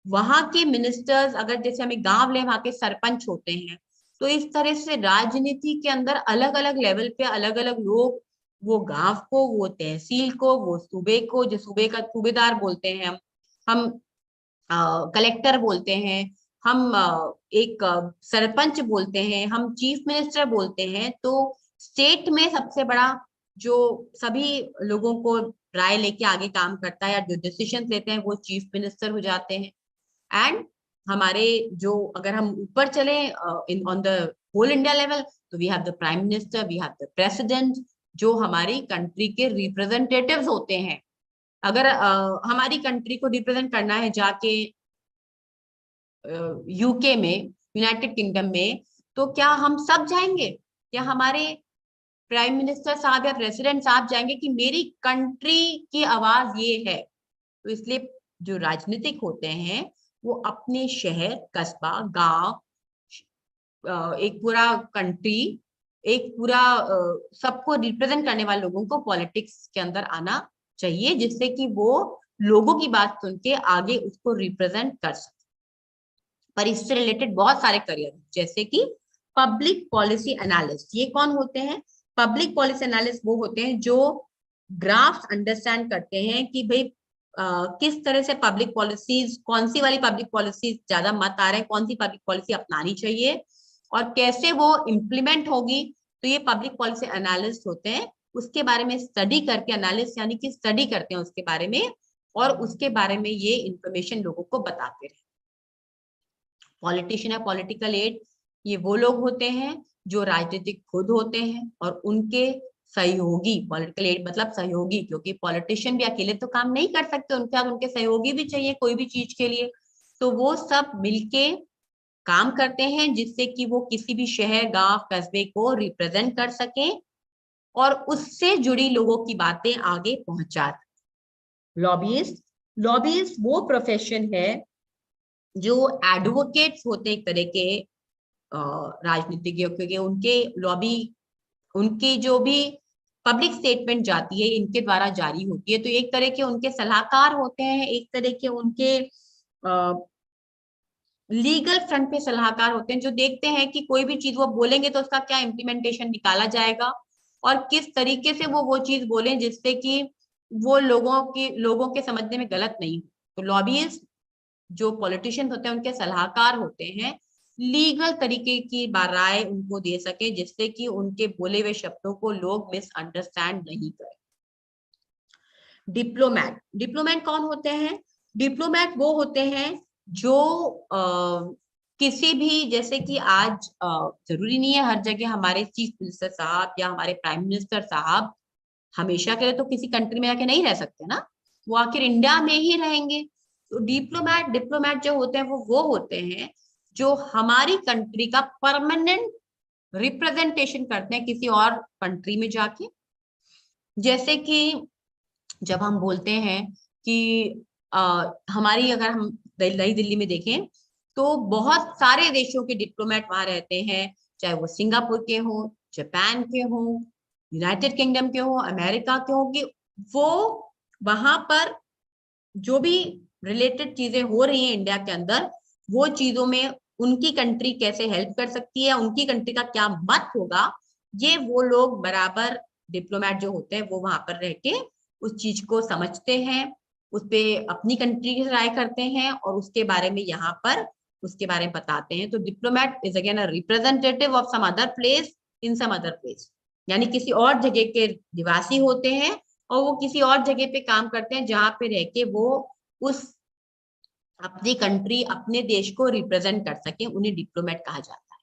वहां के मिनिस्टर्स, अगर जैसे हमें गांव ले वहां के सरपंच होते हैं, तो इस तरह से राजनीति के अंदर अलग अलग लेवल पे अलग अलग लोग वो गांव को, वो तहसील को, वो सूबे को, जो सूबे का सूबेदार बोलते हैं हम कलेक्टर बोलते हैं, हम एक सरपंच बोलते हैं, हम चीफ मिनिस्टर बोलते हैं। तो स्टेट में सबसे बड़ा जो सभी लोगों को राय लेके आगे काम करता है या जो डिसीजन लेते हैं वो चीफ मिनिस्टर हो जाते हैं। एंड हमारे जो, अगर हम ऊपर चले in on the whole India level, तो we have the prime minister, we have the president, जो हमारी कंट्री के रिप्रेजेंटेटिव्स होते हैं। अगर हमारी कंट्री को रिप्रेजेंट करना है जाके यूके में, यूनाइटेड किंगडम में, तो क्या हम सब जाएंगे या हमारे प्राइम मिनिस्टर साहब या प्रेसिडेंट साहब जाएंगे कि मेरी कंट्री की आवाज ये है? तो इसलिए जो राजनीतिक होते हैं वो अपने शहर, कस्बा, गांव, एक पूरा कंट्री, एक पूरा सबको रिप्रेजेंट करने वाले लोगों को पॉलिटिक्स के अंदर आना चाहिए, जिससे कि वो लोगों की बात सुन के आगे उसको रिप्रेजेंट कर सके। पर इससे रिलेटेड बहुत सारे करियर, जैसे कि पब्लिक पॉलिसी एनालिस्ट। ये कौन होते हैं? पब्लिक पॉलिसी एनालिस्ट वो होते हैं जो ग्राफ्स अंडरस्टैंड करते हैं कि भाई किस तरह से पब्लिक पॉलिसीज, कौन सी वाली पब्लिक पॉलिसीज ज्यादा मत आ रहे हैं, कौन सी पब्लिक पॉलिसी अपनानी चाहिए और कैसे वो इम्प्लीमेंट होगी। तो ये पब्लिक पॉलिसी एनालिस्ट होते हैं, उसके बारे में स्टडी करके, एनालिस्ट यानी कि स्टडी करते हैं उसके बारे में और उसके बारे में ये इंफॉर्मेशन लोगों को बताते हैं। पॉलिटिशियन या पॉलिटिकल एड, ये वो लोग होते हैं जो राजनीतिक खुद होते हैं और उनके सहयोगी, पॉलिटिकल एड मतलब सहयोगी, क्योंकि पॉलिटिशियन भी अकेले तो काम नहीं कर सकते, उनके साथ उनके सहयोगी भी चाहिए कोई भी चीज के लिए। तो वो सब मिलके काम करते हैं जिससे कि वो किसी भी शहर, गांव, कस्बे को रिप्रेजेंट कर सके और उससे जुड़ी लोगों की बातें आगे पहुंचा। लॉबिस्ट, लॉबिस्ट वो प्रोफेशन है जो एडवोकेट्स होते हैं एक तरह के राजनीतिज्ञ, क्योंकि उनके लॉबी, उनकी जो भी पब्लिक स्टेटमेंट जाती है इनके द्वारा जारी होती है। तो एक तरह के उनके सलाहकार होते हैं, एक तरह के उनके लीगल फ्रंट पे सलाहकार होते हैं, जो देखते हैं कि कोई भी चीज वो बोलेंगे तो उसका क्या इम्प्लीमेंटेशन निकाला जाएगा और किस तरीके से वो चीज बोलें जिससे कि वो लोगों के समझने में गलत नहीं हो। तो लॉबीइस्ट जो पॉलिटिशियन होते हैं उनके सलाहकार होते हैं, लीगल तरीके की राय उनको दे सके जिससे कि उनके बोले हुए शब्दों को लोग मिसअंडरस्टैंड नहीं करें। डिप्लोमैट, डिप्लोमैट कौन होते हैं? डिप्लोमेट वो होते हैं जो किसी भी, जैसे कि आज जरूरी नहीं है हर जगह हमारे चीफ मिनिस्टर साहब या हमारे प्राइम मिनिस्टर साहब हमेशा के लिए तो किसी कंट्री में आके नहीं रह सकते ना, वो आखिर इंडिया में ही रहेंगे। तो डिप्लोमेट डिप्लोमेट जो होते हैं वो होते हैं जो हमारी कंट्री का परमानेंट रिप्रेजेंटेशन करते हैं किसी और कंट्री में जाके। जैसे कि जब हम बोलते हैं कि हमारी, अगर हम नई दिल्ली में देखें तो बहुत सारे देशों के डिप्लोमेट वहां रहते हैं, चाहे वो सिंगापुर के हो, जापान के हो, यूनाइटेड किंगडम के हो, अमेरिका के हो, कि वो वहां पर जो भी रिलेटेड चीजें हो रही हैं इंडिया के अंदर, वो चीजों में उनकी कंट्री कैसे हेल्प कर सकती है, उनकी कंट्री का क्या मत होगा, ये वो लोग बराबर डिप्लोमेट जो होते हैं वो वहां पर रह के उस चीज को समझते हैं, उस पे अपनी कंट्री की राय करते हैं और उसके बारे में यहाँ पर उसके बारे में बताते हैं। तो diplomat is again a representative of some other place in some other place, यानी किसी और जगह के निवासी होते हैं और वो किसी और जगह पे काम करते हैं जहां पे रह के वो उस अपनी कंट्री, अपने देश को रिप्रेजेंट कर सके, उन्हें डिप्लोमेट कहा जाता है।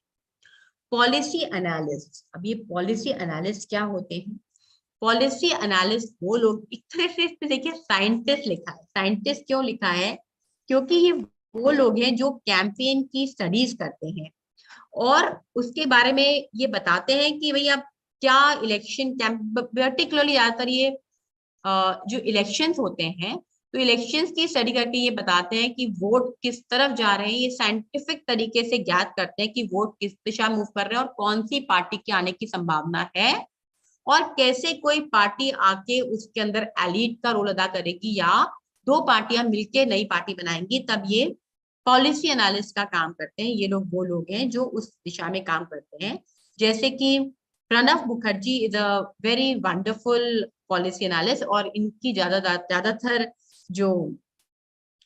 पॉलिसी एनालिस्ट, अब ये पॉलिसी एनालिस्ट क्या होते हैं? पॉलिसी एनालिस्ट वो लोग, एक तरह से इसमें देखिए साइंटिस्ट लिखा है, साइंटिस्ट क्यों लिखा है? क्योंकि ये वो लोग हैं जो कैंपेन की स्टडीज करते हैं और उसके बारे में ये बताते हैं कि भाई अब क्या इलेक्शन पर्टिकुलरली ज्यादातर ये जो इलेक्शंस होते हैं, तो इलेक्शंस की स्टडी करके ये बताते हैं कि वोट किस तरफ जा रहे हैं, ये साइंटिफिक तरीके से ज्ञात करते हैं कि वोट किस दिशा मूव कर रहे हैं और कौन सी पार्टी के आने की संभावना है और कैसे कोई पार्टी आके उसके अंदर एलीट का रोल अदा करेगी या दो पार्टियां मिलकर नई पार्टी बनाएंगी, तब ये पॉलिसी एनालिस्ट का काम करते हैं। ये लोग वो लोग हैं जो उस दिशा में काम करते हैं। जैसे कि Pranab Mukherjee is a very wonderful policy analyst और इनकी ज्यादातर जो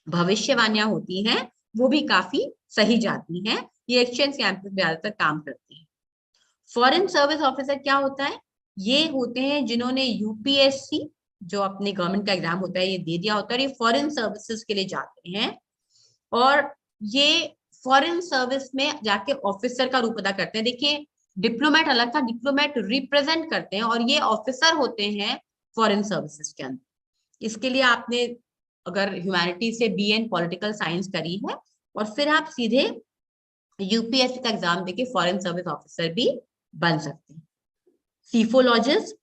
भविष्यवाणियां होती हैं वो भी काफी सही जाती हैं। ये इलेक्शन कैंपेन में ज्यादातर काम करते हैं। फॉरेन सर्विस ऑफिसर क्या होता है? ये होते हैं जिन्होंने यूपीएससी, जो अपने गवर्नमेंट का एग्जाम होता है, ये दे दिया होता है, ये फॉरेन सर्विसेज के लिए जाते हैं और ये फॉरेन सर्विस में जाके ऑफिसर का रूप अदा करते हैं। देखिए डिप्लोमेट अलग था, डिप्लोमेट रिप्रेजेंट करते हैं और ये ऑफिसर होते हैं फॉरेन सर्विसेज के अंदर। इसके लिए आपने अगर ह्यूमैनिटी से बीए पॉलिटिकल साइंस करी है और फिर आप सीधे यूपीएससी का एग्जाम देके फॉरेन सर्विस ऑफिसर भी बन सकते हैं। सीफोलॉजिस्ट,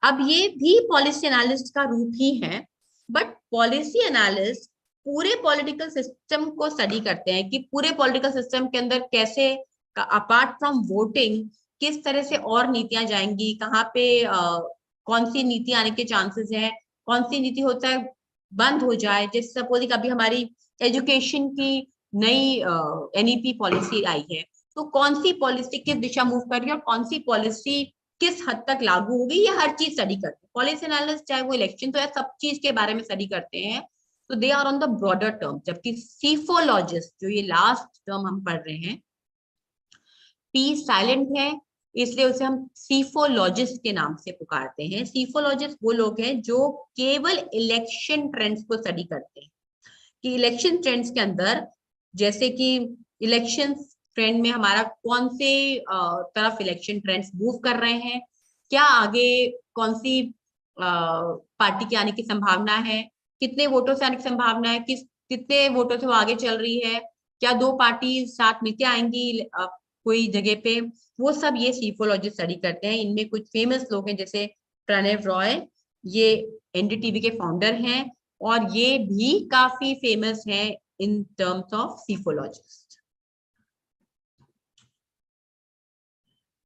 अब ये भी पॉलिसी एनालिस्ट का रूप ही है, बट पॉलिसी एनालिस्ट पूरे पॉलिटिकल सिस्टम को स्टडी करते हैं कि पूरे पॉलिटिकल सिस्टम के अंदर कैसे, अपार्ट फ्रॉम वोटिंग, किस तरह से और नीतियां जाएंगी, कहाँ पे कौन सी नीति आने के चांसेस हैं, कौन सी नीति होता है बंद हो जाए। जैसे सपोज कभी हमारी एजुकेशन की नई एनईपी पॉलिसी आई है, तो कौन सी पॉलिसी किस दिशा मूव कर रही है और कौन सी पॉलिसी किस हद तक लागू होगी, ये हर चीज स्टडी करते हैं पॉलिसी एनालिस्ट। चाहे वो इलेक्शन तो है, सब चीज के बारे में स्टडी करते हैं। तो they are on the broader term. जबकि सीफोलॉजिस्ट, जो ये लास्ट टर्म हम पढ़ रहे हैं, पी साइलेंट है इसलिए उसे हम सीफोलॉजिस्ट के नाम से पुकारते हैं। सीफोलॉजिस्ट वो लोग हैं जो केवल इलेक्शन ट्रेंड्स को स्टडी करते हैं कि इलेक्शन ट्रेंड्स के अंदर, जैसे कि इलेक्शन ट्रेंड में हमारा कौन से तरफ इलेक्शन ट्रेंड्स मूव कर रहे हैं, क्या आगे कौन सी पार्टी के आने की संभावना है, कितने वोटों से आने की संभावना है, कितने वोटों से वो आगे चल रही है, क्या दो पार्टी साथ मिलकर आएंगी कोई जगह पे, वो सब ये सीफोलॉजिस्ट स्टडी करते हैं। इनमें कुछ फेमस लोग हैं जैसे प्रणव रॉय, ये एनडीटीवी के फाउंडर हैं और ये भी काफी फेमस हैं इन टर्म्स ऑफ सीफोलॉजिस्ट।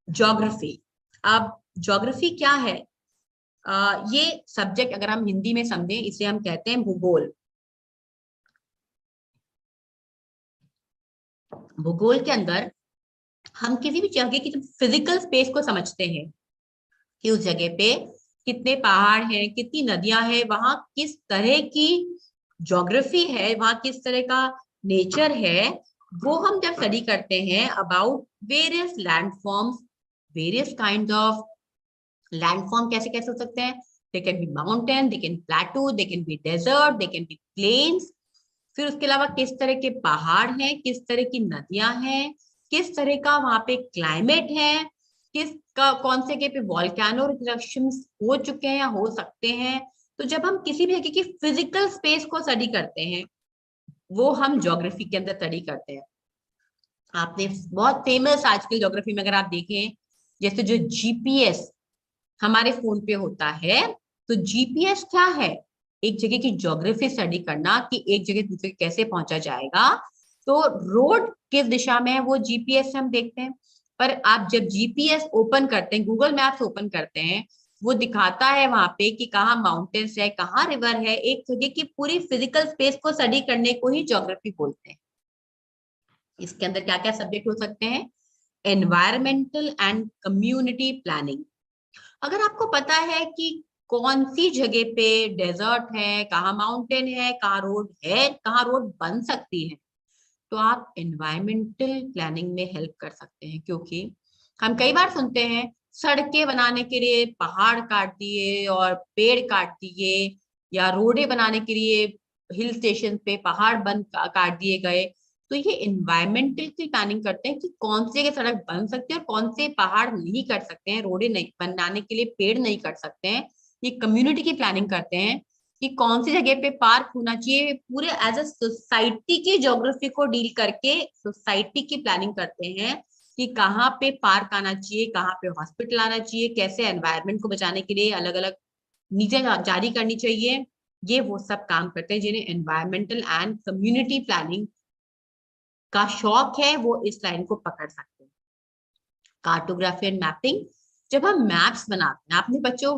ज्योग्राफी, अब ज्योग्राफी क्या है? ये सब्जेक्ट अगर हम हिंदी में समझें, इसे हम कहते हैं भूगोल। भूगोल के अंदर हम किसी भी जगह की फिजिकल स्पेस को समझते हैं कि उस जगह पे कितने पहाड़ हैं, कितनी नदियां हैं, वहां किस तरह की ज्योग्राफी है, वहां किस तरह का नेचर है, वो हम जब स्टडी करते हैं about various landforms, various kind of landform कैसे कैसे हो सकते हैं, they can be mountain, they can plateau, they can be desert, they can be plains, फिर उसके अलावा किस तरह के पहाड़ हैं, किस तरह की नदियां हैं, किस तरह का वहां पे क्लाइमेट है, कौन से जगह पे वॉल्केनो इरप्शंस हो चुके हैं या हो सकते हैं। तो जब हम किसी भी जगह की फिजिकल स्पेस को स्टडी करते हैं, वो हम ज्योग्राफी के अंदर स्टडी करते हैं। आपने बहुत फेमस आजकल ज्योग्राफी में अगर आप देखें, जैसे जो जीपीएस हमारे फोन पे होता है, तो जीपीएस क्या है? एक जगह की ज्योग्राफी स्टडी करना कि एक जगह दूसरे कैसे पहुंचा जाएगा। तो रोड किस दिशा में है वो जीपीएस से हम देखते हैं। पर आप जब जीपीएस ओपन करते हैं, गूगल मैप्स ओपन करते हैं, वो दिखाता है वहां पे कि कहाँ माउंटेन्स है, कहाँ रिवर है। एक जगह की पूरी फिजिकल स्पेस को स्टडी करने को ही ज्योग्राफी बोलते हैं। इसके अंदर क्या क्या सब्जेक्ट हो सकते हैं? Environmental and community planning. अगर आपको पता है कि कौन सी जगह पे डेजर्ट है, कहाँ माउंटेन है, कहाँ रोड है, कहाँ रोड बन सकती है, तो आप एनवायरमेंटल प्लानिंग में हेल्प कर सकते हैं। क्योंकि हम कई बार सुनते हैं सड़कें बनाने के लिए पहाड़ काट दिए और पेड़ काट दिए, या रोडें बनाने के लिए हिल स्टेशन पे पहाड़ काट दिए गए। तो ये एनवायरमेंटल की प्लानिंग करते हैं कि कौन सी जगह सड़क बन सकती है और कौन से पहाड़ नहीं कट सकते हैं, रोडें नहीं बनाने के लिए पेड़ नहीं कट सकते हैं। ये कम्युनिटी की प्लानिंग करते हैं कि कौन सी जगह पे पार्क होना चाहिए। पूरे एज अ सोसाइटी की ज्योग्राफी को डील करके सोसाइटी की प्लानिंग करते हैं कि कहाँ पे पार्क आना चाहिए, कहाँ पे हॉस्पिटल आना चाहिए, कैसे एनवायरनमेंट को बचाने के लिए अलग अलग नीतियां जारी करनी चाहिए। ये वो सब काम करते हैं जिन्हें एनवायरमेंटल एंड कम्युनिटी प्लानिंग का शौक है, वो इस लाइन को पकड़ सकते हैं। Cartography and mapping. जब हम मैप्स बनाते हैं, आपने बच्चों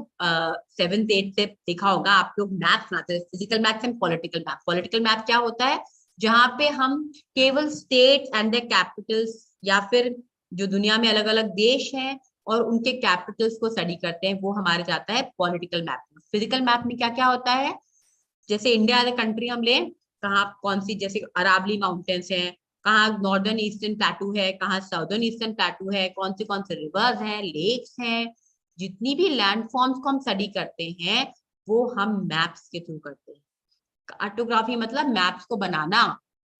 7th 8th से देखा होगा, आप लोग मैप्स बनाते हैं, physical maps and political map. Political map क्या होता है? जहां पे हम केवल स्टेट एंड द कैपिटल्स, या फिर जो दुनिया में अलग अलग देश हैं और उनके कैपिटल्स को स्टडी करते हैं, वो हमारे जाता है पॉलिटिकल मैप में। फिजिकल मैप में क्या क्या होता है? जैसे इंडिया एज ए कंट्री हम लें, कहाँ कौन सी, जैसे अरावली माउंटेन्स हैं, कहाँ नॉर्दर्न ईस्टर्न प्लेटू है, कहाँ साउदर्न ईस्टर्न प्लेटू है, कौन से रिवर्स हैं, लेक्स हैं। जितनी भी लैंड फॉर्म्स को हम स्टडी करते हैं, वो हम मैप्स के थ्रू करते हैं। कार्टोग्राफी मतलब मैप्स को बनाना।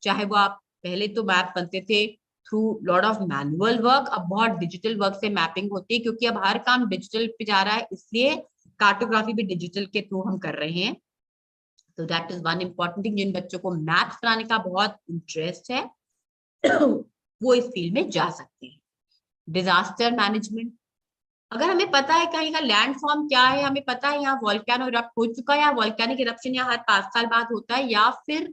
चाहे वो आप, पहले तो मैप बनते थे through lot of manual work, अब बहुत डिजिटल वर्क से मैपिंग होती है, क्योंकि अब हर काम डिजिटल पे जा रहा है, इसलिए कार्टोग्राफी भी डिजिटल के थ्रू हम कर रहे हैं। तो that is one important thing. जिन बच्चों को मैथ्स बनाने का बहुत इंटरेस्ट है वो इस फील्ड में जा सकते हैं। Disaster management. अगर हमें पता है कहीं का लैंड फॉर्म क्या है, हमें पता है यहाँ वॉल्केनो इरप्ट हो चुका है, या वॉल्केनिक इरप्शन यहाँ हर 5 साल बाद होता है, या फिर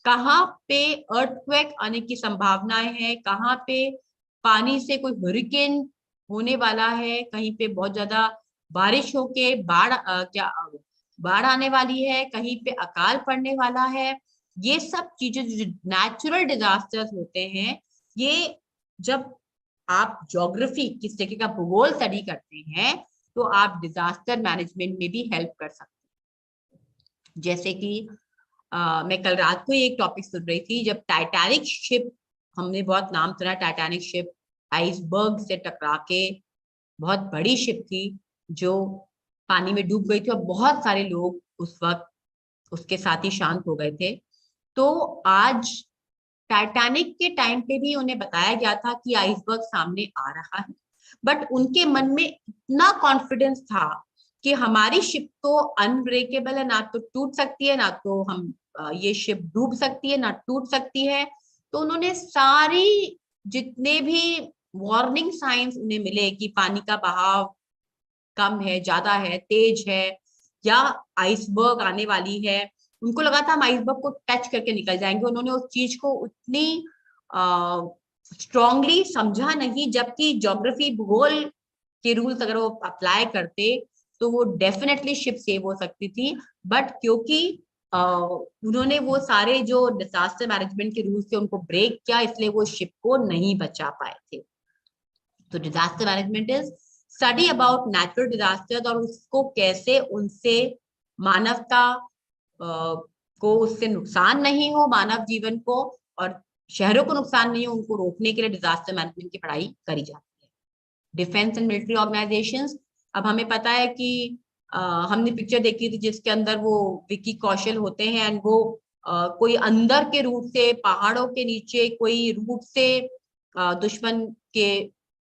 कहाँ पे अर्थक्वेक आने की संभावनाएं हैं, कहाँ पे पानी से कोई हरिकेन होने वाला है, कहीं पे बहुत ज्यादा बारिश होके बाढ़ आने वाली है, कहीं पे अकाल पड़ने वाला है। ये सब चीजें जो नेचुरल डिजास्टर्स होते हैं, ये जब आप ज्योग्राफी किस जगह का भूगोल स्टडी करते हैं, तो आप डिजास्टर मैनेजमेंट में भी हेल्प कर सकते हैं। जैसे कि मैं कल रात को एक टॉपिक सुन रही थी, जब टाइटैनिक शिप, हमने बहुत नाम सुना, टाइटैनिक शिप आइसबर्ग से टकरा के, बहुत बड़ी शिप थी जो पानी में डूब गई थी, और बहुत सारे लोग उस वक्त उसके साथ ही शांत हो गए थे। तो आज टाइटैनिक के टाइम पे भी उन्हें बताया गया था कि आइसबर्ग सामने आ रहा है, बट उनके मन में इतना कॉन्फिडेंस था कि हमारी शिप तो अनब्रेकेबल है, ना तो टूट सकती है, ना तो हम ये शिप डूब सकती है, ना टूट सकती है। तो उन्होंने सारी जितने भी वार्निंग साइंस उन्हें मिले कि पानी का बहाव कम है, ज्यादा है, तेज है, या आइसबर्ग आने वाली है, उनको लगा था हम आइसबर्ग को टच करके निकल जाएंगे, उन्होंने उस चीज को उतनी स्ट्रांगली समझा नहीं। जबकि ज्योग्राफी भूगोल के रूल्स अगर वो अप्लाई करते, तो वो डेफिनेटली शिप सेव हो सकती थी। बट क्योंकि उन्होंने वो सारे जो डिजास्टर मैनेजमेंट के रूल्स थे उनको ब्रेक किया, इसलिए वो शिप को नहीं बचा पाए थे। तो disaster management is study about natural disasters, और उसको कैसे उनसे मानवता को उससे नुकसान नहीं हो, मानव जीवन को और शहरों को नुकसान नहीं हो, उनको रोकने के लिए डिजास्टर मैनेजमेंट की पढ़ाई करी जाती है। Defence and military organisations. अब हमें पता है कि हमने पिक्चर देखी थी जिसके अंदर वो विकी कौशल होते हैं, एंड वो कोई अंदर के रूट से, पहाड़ों के नीचे कोई रूट से दुश्मन के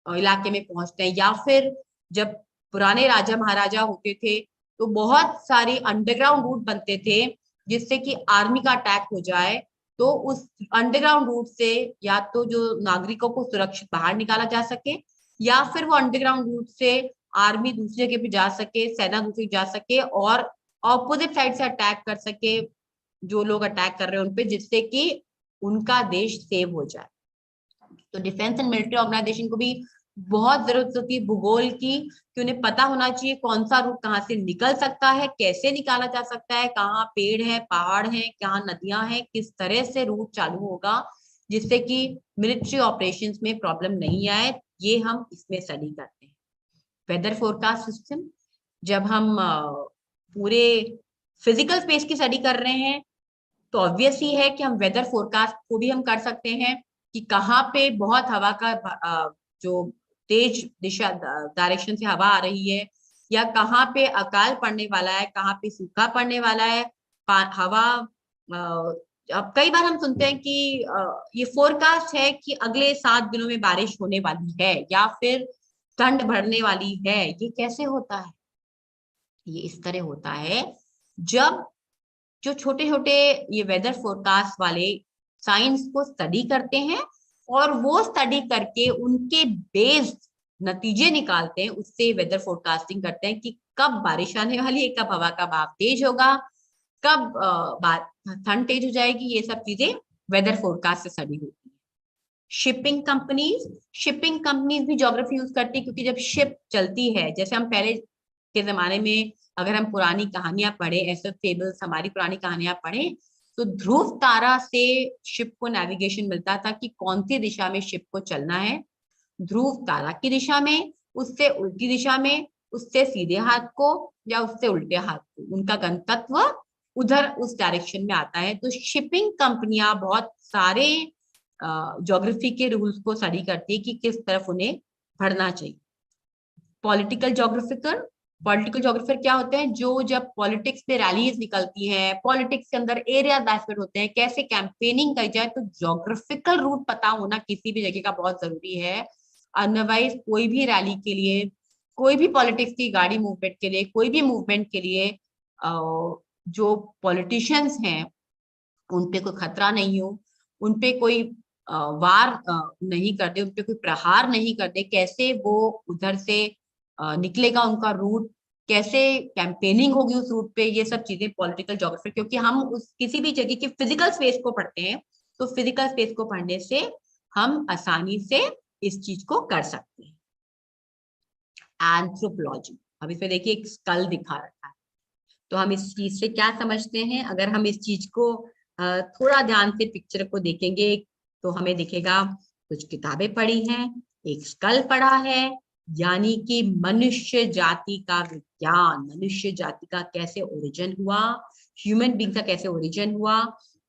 इलाके में पहुंचते हैं, या फिर जब पुराने राजा महाराजा होते थे तो बहुत सारी अंडरग्राउंड रूट बनते थे जिससे कि आर्मी का अटैक हो जाए, तो उस अंडरग्राउंड रूट से या तो जो नागरिकों को सुरक्षित बाहर निकाला जा सके, या फिर वो अंडरग्राउंड रूट से आर्मी दूसरी जगह पे जा सके, सेना दूसरी जा सके और ऑपोजिट साइड से अटैक कर सके जो लोग अटैक कर रहे हैं उनपे, जिससे कि उनका देश सेव हो जाए। तो डिफेंस एंड मिलिट्री ऑर्गेनाइजेशन को भी बहुत जरूरत होती है भूगोल की, कि उन्हें पता होना चाहिए कौन सा रूट कहाँ से निकल सकता है, कैसे निकाला जा सकता है, कहाँ पेड़ है, पहाड़ है, कहाँ नदियां हैं, किस तरह से रूट चालू होगा जिससे कि मिलिट्री ऑपरेशंस में प्रॉब्लम नहीं आए। ये हम इसमें स्टडी करते हैं। वेदर फोरकास्ट सिस्टम, जब हम पूरे फिजिकल स्पेस की स्टडी कर रहे हैं तो ऑब्वियस ही है कि हम वेदर फोरकास्ट को भी हम कर सकते हैं कि कहाँ पे बहुत हवा का जो तेज दिशा डायरेक्शन से हवा आ रही है, या कहाँ पे अकाल पड़ने वाला है, कहाँ पे सूखा पड़ने वाला है। हवा अब कई बार हम सुनते हैं कि ये फोरकास्ट है कि अगले 7 दिनों में बारिश होने वाली है या फिर ठंड बढ़ने वाली है। ये कैसे होता है? ये इस तरह होता है जब जो छोटे छोटे ये वेदर फोरकास्ट वाले साइंस को स्टडी करते हैं और वो स्टडी करके उनके बेस्ड नतीजे निकालते हैं, उससे वेदर फोरकास्टिंग करते हैं कि कब बारिश आने वाली है, कब हवा का भाव तेज होगा, कब ठंड तेज हो जाएगी। ये सब चीजें वेदर फोरकास्ट से स्टडी होती है। शिपिंग कंपनीज भी ज्योग्राफी यूज करती है, क्योंकि जब शिप चलती है, जैसे हम पहले के जमाने में अगर हम पुरानी कहानियां पढ़े, ऐसे फेबल्स, हमारी पुरानी कहानियां पढ़े, तो ध्रुव तारा से शिप को नेविगेशन मिलता था कि कौन सी दिशा में शिप को चलना है। ध्रुव तारा की दिशा में, उससे उल्टी दिशा में, उससे सीधे हाथ को या उससे उल्टे हाथ को, उनका गंतव्य उधर उस डायरेक्शन में आता है। तो शिपिंग कंपनियां बहुत सारे ज्योग्राफी के रूल्स को स्टडी करती है कि किस तरफ उन्हें बढ़ना चाहिए। पॉलिटिकल ज्योग्राफर क्या होते हैं? जो जब पॉलिटिक्स में रैलीज निकलती हैं, पॉलिटिक्स के अंदर एरिया बैस्पेड होते हैं, कैसे कैंपेनिंग करी जाए, तो ज्योग्राफिकल रूट पता होना किसी भी जगह का बहुत जरूरी है। अदरवाइज कोई भी रैली के लिए, कोई भी पॉलिटिक्स की गाड़ी मूवमेंट के लिए, कोई भी मूवमेंट के लिए जो पॉलिटिशियंस हैं उनपे कोई खतरा नहीं हो, उनपे कोई वार नहीं कर दे, उनपे कोई प्रहार नहीं कर दे, कैसे वो उधर से निकलेगा उनका रूट, कैसे कैंपेनिंग होगी उस रूट पे, ये सब चीजें पॉलिटिकल ज्योग्राफी। क्योंकि हम उस किसी भी जगह की फिजिकल स्पेस को पढ़ते हैं, तो फिजिकल स्पेस को पढ़ने से हम आसानी से इस चीज को कर सकते हैं। एंथ्रोपोलॉजी, अब इसमें देखिए एक स्कल दिखा रखा है, तो हम इस चीज से क्या समझते हैं? अगर हम इस चीज को थोड़ा ध्यान से पिक्चर को देखेंगे तो हमें दिखेगा कुछ किताबें पढ़ी हैं, एक स्कल पढ़ा है, यानी कि मनुष्य जाति का विज्ञान, मनुष्य जाति का कैसे ओरिजिन हुआ, ह्यूमन बीइंग का कैसे ओरिजिन हुआ,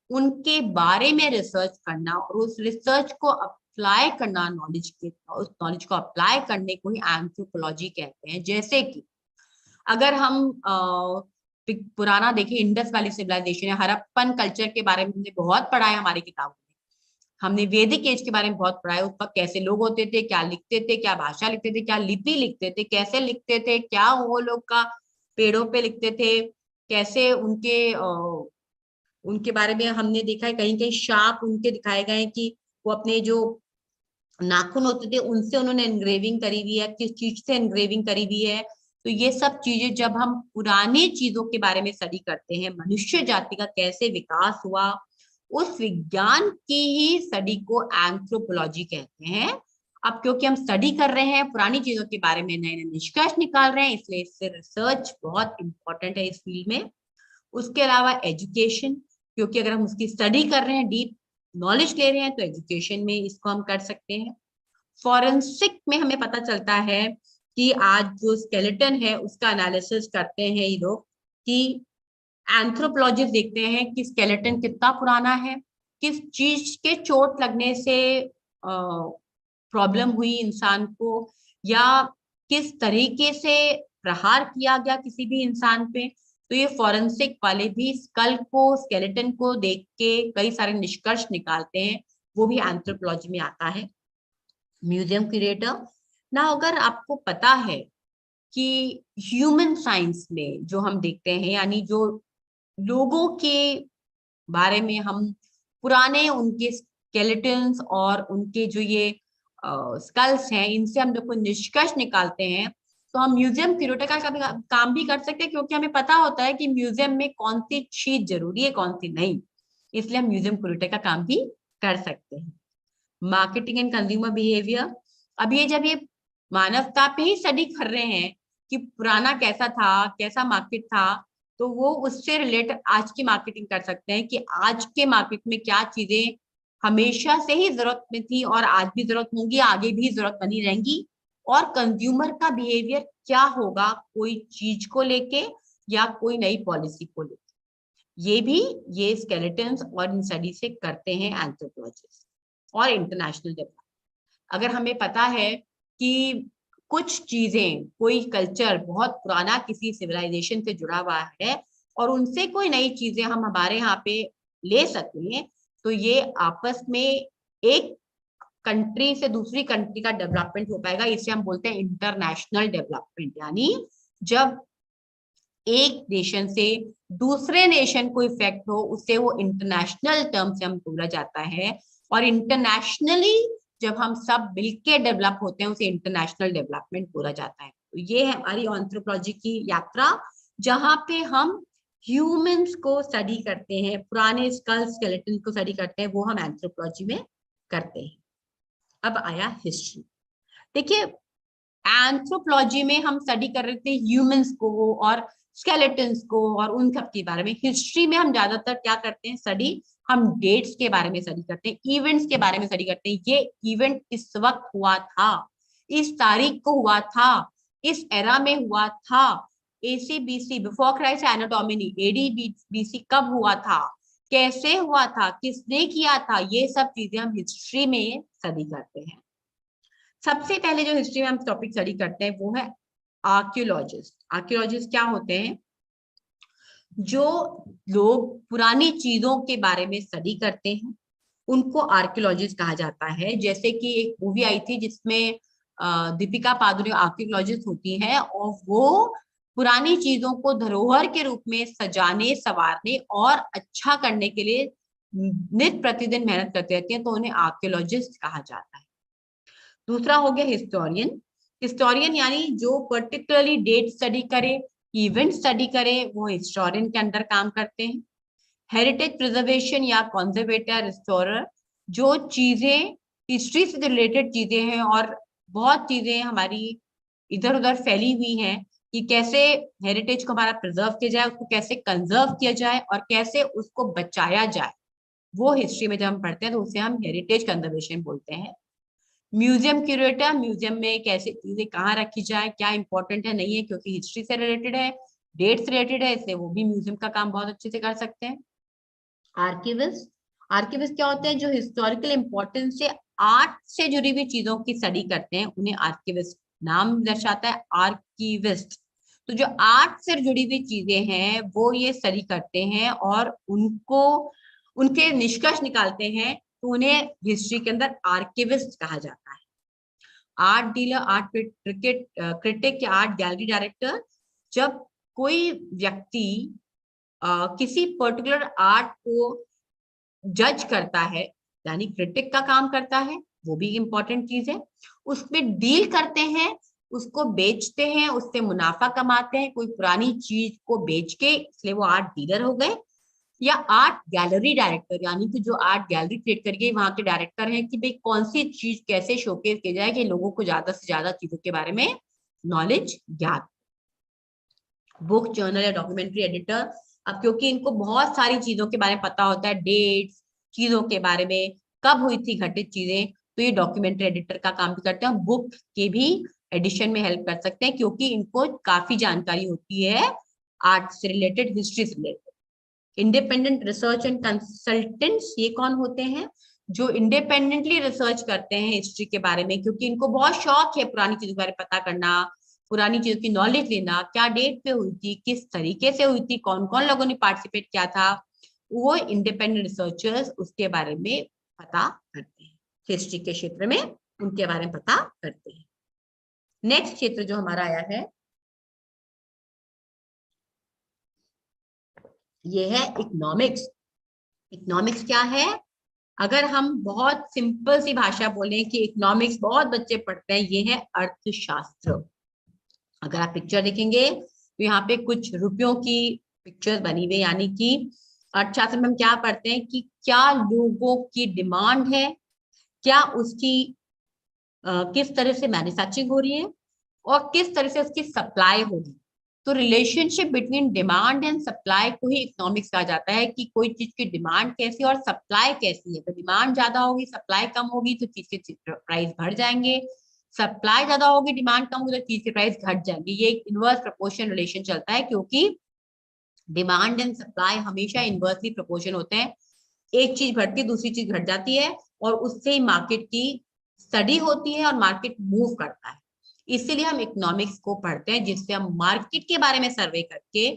उनके बारे में रिसर्च करना और उस रिसर्च को अप्लाई करना, नॉलेज के, उस नॉलेज को अप्लाई करने को ही एंथ्रोपोलॉजी कहते हैं। जैसे कि अगर हम पुराना देखें, इंडस वैली सिविलाइजेशन है, हड़प्पन कल्चर के बारे में हमने बहुत पढ़ा है हमारी किताबों में, हमने वैदिक एज के बारे में बहुत पढ़ा है। उस वक्त कैसे लोग होते थे, क्या लिखते थे, क्या भाषा लिखते थे, क्या लिपि लिखते थे, कैसे लिखते थे, क्या वो लोग का पेड़ों पे लिखते थे, कैसे उनके बारे में हमने देखा है, कहीं कहीं शाप उनके दिखाए गए हैं कि वो अपने जो नाखून होते थे उनसे उन्होंने एनग्रेविंग करी हुई है, किस चीज से एनग्रेविंग करी हुई है। तो ये सब चीजें जब हम पुरानी चीजों के बारे में स्टडी करते हैं, मनुष्य जाति का कैसे विकास हुआ, उस विज्ञान की ही स्टडी को एंथ्रोपोलॉजी कहते हैं। अब क्योंकि हम स्टडी कर रहे हैं पुरानी चीजों के बारे में, नए नए निष्कर्ष निकाल रहे हैं, इसलिए इससे रिसर्च बहुत इंपॉर्टेंट है इस फील्ड में। उसके अलावा एजुकेशन, क्योंकि अगर हम उसकी स्टडी कर रहे हैं, डीप नॉलेज ले रहे हैं, तो एजुकेशन में इसको हम कर सकते हैं। फॉरेंसिक में हमें पता चलता है कि आज जो स्केलेटन है उसका एनालिसिस करते हैं ये लोग, कि एंथ्रोपोलॉजिस्ट देखते हैं कि स्केलेटन कितना पुराना है, किस चीज के चोट लगने से प्रॉब्लम हुई इंसान को, या किस तरीके से प्रहार किया गया किसी भी इंसान पे। तो ये फॉरेंसिक वाले भी स्कल को, स्केलेटन को देख के कई सारे निष्कर्ष निकालते हैं, वो भी एंथ्रोपोलॉजी में आता है। म्यूजियम क्यूरेटर ना, अगर आपको पता है कि ह्यूमन साइंस में जो हम देखते हैं, यानी जो लोगों के बारे में हम पुराने उनके स्केलेटन्स और उनके जो ये स्कल्स हैं, इनसे हम जब कोई निष्कर्ष निकालते हैं, तो हम म्यूजियम क्यूरेटर का काम भी कर सकते हैं, क्योंकि हमें पता होता है कि म्यूजियम में कौन सी चीज जरूरी है, कौन सी नहीं। इसलिए हम म्यूजियम क्यूरेटर का काम भी कर सकते हैं। मार्केटिंग एंड कंज्यूमर बिहेवियर, अब ये जब ये मानवता पे ही स्टडी कर रहे हैं कि पुराना कैसा था, कैसा मार्केट था, तो वो उससे रिलेटेड आज की मार्केटिंग कर सकते हैं कि आज के मार्केट में क्या चीजें हमेशा से ही जरूरत में थी और आज भी जरूरत होंगी, आगे भी जरूरत बनी रहेंगी, और कंज्यूमर का बिहेवियर क्या होगा कोई चीज को लेके या कोई नई पॉलिसी को लेके। ये भी ये स्केलेटन्स और इन स्टडी से करते हैं एंथ्रोपोलॉजिस्ट। और इंटरनेशनल डेवलपमेंट, अगर हमें पता है कि कुछ चीजें, कोई कल्चर बहुत पुराना किसी सिविलाइजेशन से जुड़ा हुआ है और उनसे कोई नई चीजें हम हमारे यहाँ पे ले सकें, तो ये आपस में एक कंट्री से दूसरी कंट्री का डेवलपमेंट हो पाएगा। इसे हम बोलते हैं इंटरनेशनल डेवलपमेंट, यानी जब एक नेशन से दूसरे नेशन को इफेक्ट हो, उससे वो इंटरनेशनल टर्म से हम बोला जाता है। और इंटरनेशनली जब हम सब मिलके डेवलप होते हैं, उसे इंटरनेशनल डेवलपमेंट बोला जाता है। तो ये है हमारी एंथ्रोपोलॉजी की यात्रा, जहां पे हम ह्यूमंस को स्टडी करते हैं, पुराने स्कल स्केलेटन को स्टडी करते हैं, वो हम एंथ्रोपोलॉजी में करते हैं। अब आया हिस्ट्री। देखिए, एंथ्रोपोलॉजी में हम स्टडी कर रहे थे ह्यूमंस को और स्केलेटन्स को और उन सब के बारे में। हिस्ट्री में हम ज्यादातर क्या करते हैं स्टडी, हम डेट्स के बारे में स्टडी करते हैं, इवेंट्स के बारे में स्टडी करते हैं। ये इवेंट इस वक्त हुआ था, इस तारीख को हुआ था, इस एरा में हुआ था, एसी बीसी, बिफोर क्राइस्ट, एनो डोमिनी, एडी बीसी कब हुआ था, कैसे हुआ था, किसने किया था, ये सब चीजें हम हिस्ट्री में स्टडी करते हैं। सबसे पहले जो हिस्ट्री में हम टॉपिक स्टडी करते हैं वो है आर्कियोलॉजिस्ट। आर्कियोलॉजिस्ट क्या होते हैं? जो लोग पुरानी चीजों के बारे में स्टडी करते हैं, उनको आर्कियोलॉजिस्ट कहा जाता है। जैसे कि एक मूवी आई थी जिसमें दीपिका पादुकोण आर्कियोलॉजिस्ट होती हैं और वो पुरानी चीजों को धरोहर के रूप में सजाने, संवारने और अच्छा करने के लिए नित्य प्रतिदिन मेहनत करती रहती हैं, तो उन्हें आर्कियोलॉजिस्ट कहा जाता है। दूसरा हो गया हिस्टोरियन। हिस्टोरियन यानी जो पर्टिकुलरली डेट स्टडी करे, इवेंट स्टडी करे, वो हिस्टोरियन के अंदर काम करते हैं। हेरिटेज प्रिजर्वेशन या कंजर्वेटर, रिस्टोरर, जो चीजें हिस्ट्री से रिलेटेड चीजें हैं और बहुत चीजें हमारी इधर उधर फैली हुई हैं, कि कैसे हेरिटेज को हमारा प्रिजर्व किया जाए, उसको कैसे कंजर्व किया जाए और कैसे उसको बचाया जाए, वो हिस्ट्री में जब हम पढ़ते हैं तो उसे हम हेरिटेज कंजर्वेशन बोलते हैं। म्यूजियम क्यूरेटर, म्यूजियम में कैसे चीजें कहाँ रखी जाए, क्या इंपॉर्टेंट है, नहीं है, क्योंकि हिस्ट्री से रिलेटेड है, डेट से रिलेटेड है, इसलिए वो भी म्यूजियम का काम बहुत अच्छे से कर सकते हैं। आर्किविस्ट, आर्किविस्ट क्या होते हैं? जो हिस्टोरिकल इंपॉर्टेंस से आर्ट से जुड़ी हुई चीजों की स्टडी करते हैं, उन्हें आर्किविस्ट, नाम दर्शाता है आर्किविस्ट। तो जो आर्ट से जुड़ी हुई चीजें हैं वो ये स्टडी करते हैं और उनको उनके निष्कर्ष निकालते हैं, तो उन्हें हिस्ट्री के अंदर आर्किविस्ट कहा जाता है। आर्ट डीलर, आर्ट क्रिटिक या आर्ट गैलरी डायरेक्टर, जब कोई व्यक्ति किसी पर्टिकुलर आर्ट को जज करता है, यानी क्रिटिक का काम करता है, वो भी इंपॉर्टेंट चीज है। उसमें डील करते हैं, उसको बेचते हैं, उससे मुनाफा कमाते हैं, कोई पुरानी चीज को बेच के, इसलिए वो आर्ट डीलर हो गए। या आर्ट गैलरी डायरेक्टर, यानी कि जो आर्ट गैलरी क्रिएट करके वहां के डायरेक्टर हैं कि भाई कौन सी चीज कैसे शोकेस किया जाए कि लोगों को ज्यादा से ज्यादा चीजों के बारे में नॉलेज ज्ञात। बुक, जर्नल या डॉक्यूमेंट्री एडिटर, अब क्योंकि इनको बहुत सारी चीजों के बारे में पता होता है, डेट्स, चीजों के बारे में, कब हुई थी घटित चीजें, तो ये डॉक्यूमेंट्री एडिटर का काम भी करते हैं। बुक के भी एडिशन में हेल्प कर सकते हैं, क्योंकि इनको काफी जानकारी होती है आर्ट से रिलेटेड, हिस्ट्री से related. Independent research and consultants, ये कौन होते हैं? जो इंडिपेंडेंटली रिसर्च करते हैं हिस्ट्री के बारे में, क्योंकि इनको बहुत शौक है पुरानी चीजों के बारे में पता करना, पुरानी चीजों की नॉलेज लेना, क्या डेट पे हुई थी, किस तरीके से हुई थी, कौन कौन लोगों ने पार्टिसिपेट किया था, वो इंडिपेंडेंट रिसर्चर्स उसके बारे में पता करते हैं, हिस्ट्री के क्षेत्र में उनके बारे में पता करते हैं। नेक्स्ट क्षेत्र जो हमारा आया है ये है इकोनॉमिक्स। इकोनॉमिक्स क्या है? अगर हम बहुत सिंपल सी भाषा बोलें कि इकोनॉमिक्स बहुत बच्चे पढ़ते हैं, ये है अर्थशास्त्र। अगर आप पिक्चर देखेंगे तो यहाँ पे कुछ रुपयों की पिक्चर्स बनी हुई, यानी कि अर्थशास्त्र में हम क्या पढ़ते हैं कि क्या लोगों की डिमांड है, क्या उसकी किस तरह से मैन्युफैक्चरिंग हो रही है और किस तरह से उसकी सप्लाई हो रही है। तो relationship between demand and supply को ही इकोनॉमिक्स कहा जाता है कि कोई चीज की डिमांड कैसी और सप्लाई कैसी है। तो डिमांड ज्यादा होगी, सप्लाई कम होगी तो चीज के प्राइस बढ़ जाएंगे, सप्लाई ज्यादा होगी, डिमांड कम होगी तो चीज के प्राइस घट जाएंगे। ये एक इनवर्स प्रोपोर्शन रिलेशन चलता है, क्योंकि डिमांड एंड सप्लाई हमेशा इनवर्सली प्रोपोर्शन होते हैं। एक चीज बढ़ती है दूसरी चीज घट जाती है, और उससे ही मार्केट की स्टडी होती है और मार्केट मूव करता है। इसीलिए हम इकोनॉमिक्स को पढ़ते हैं, जिससे हम मार्केट के बारे में सर्वे करके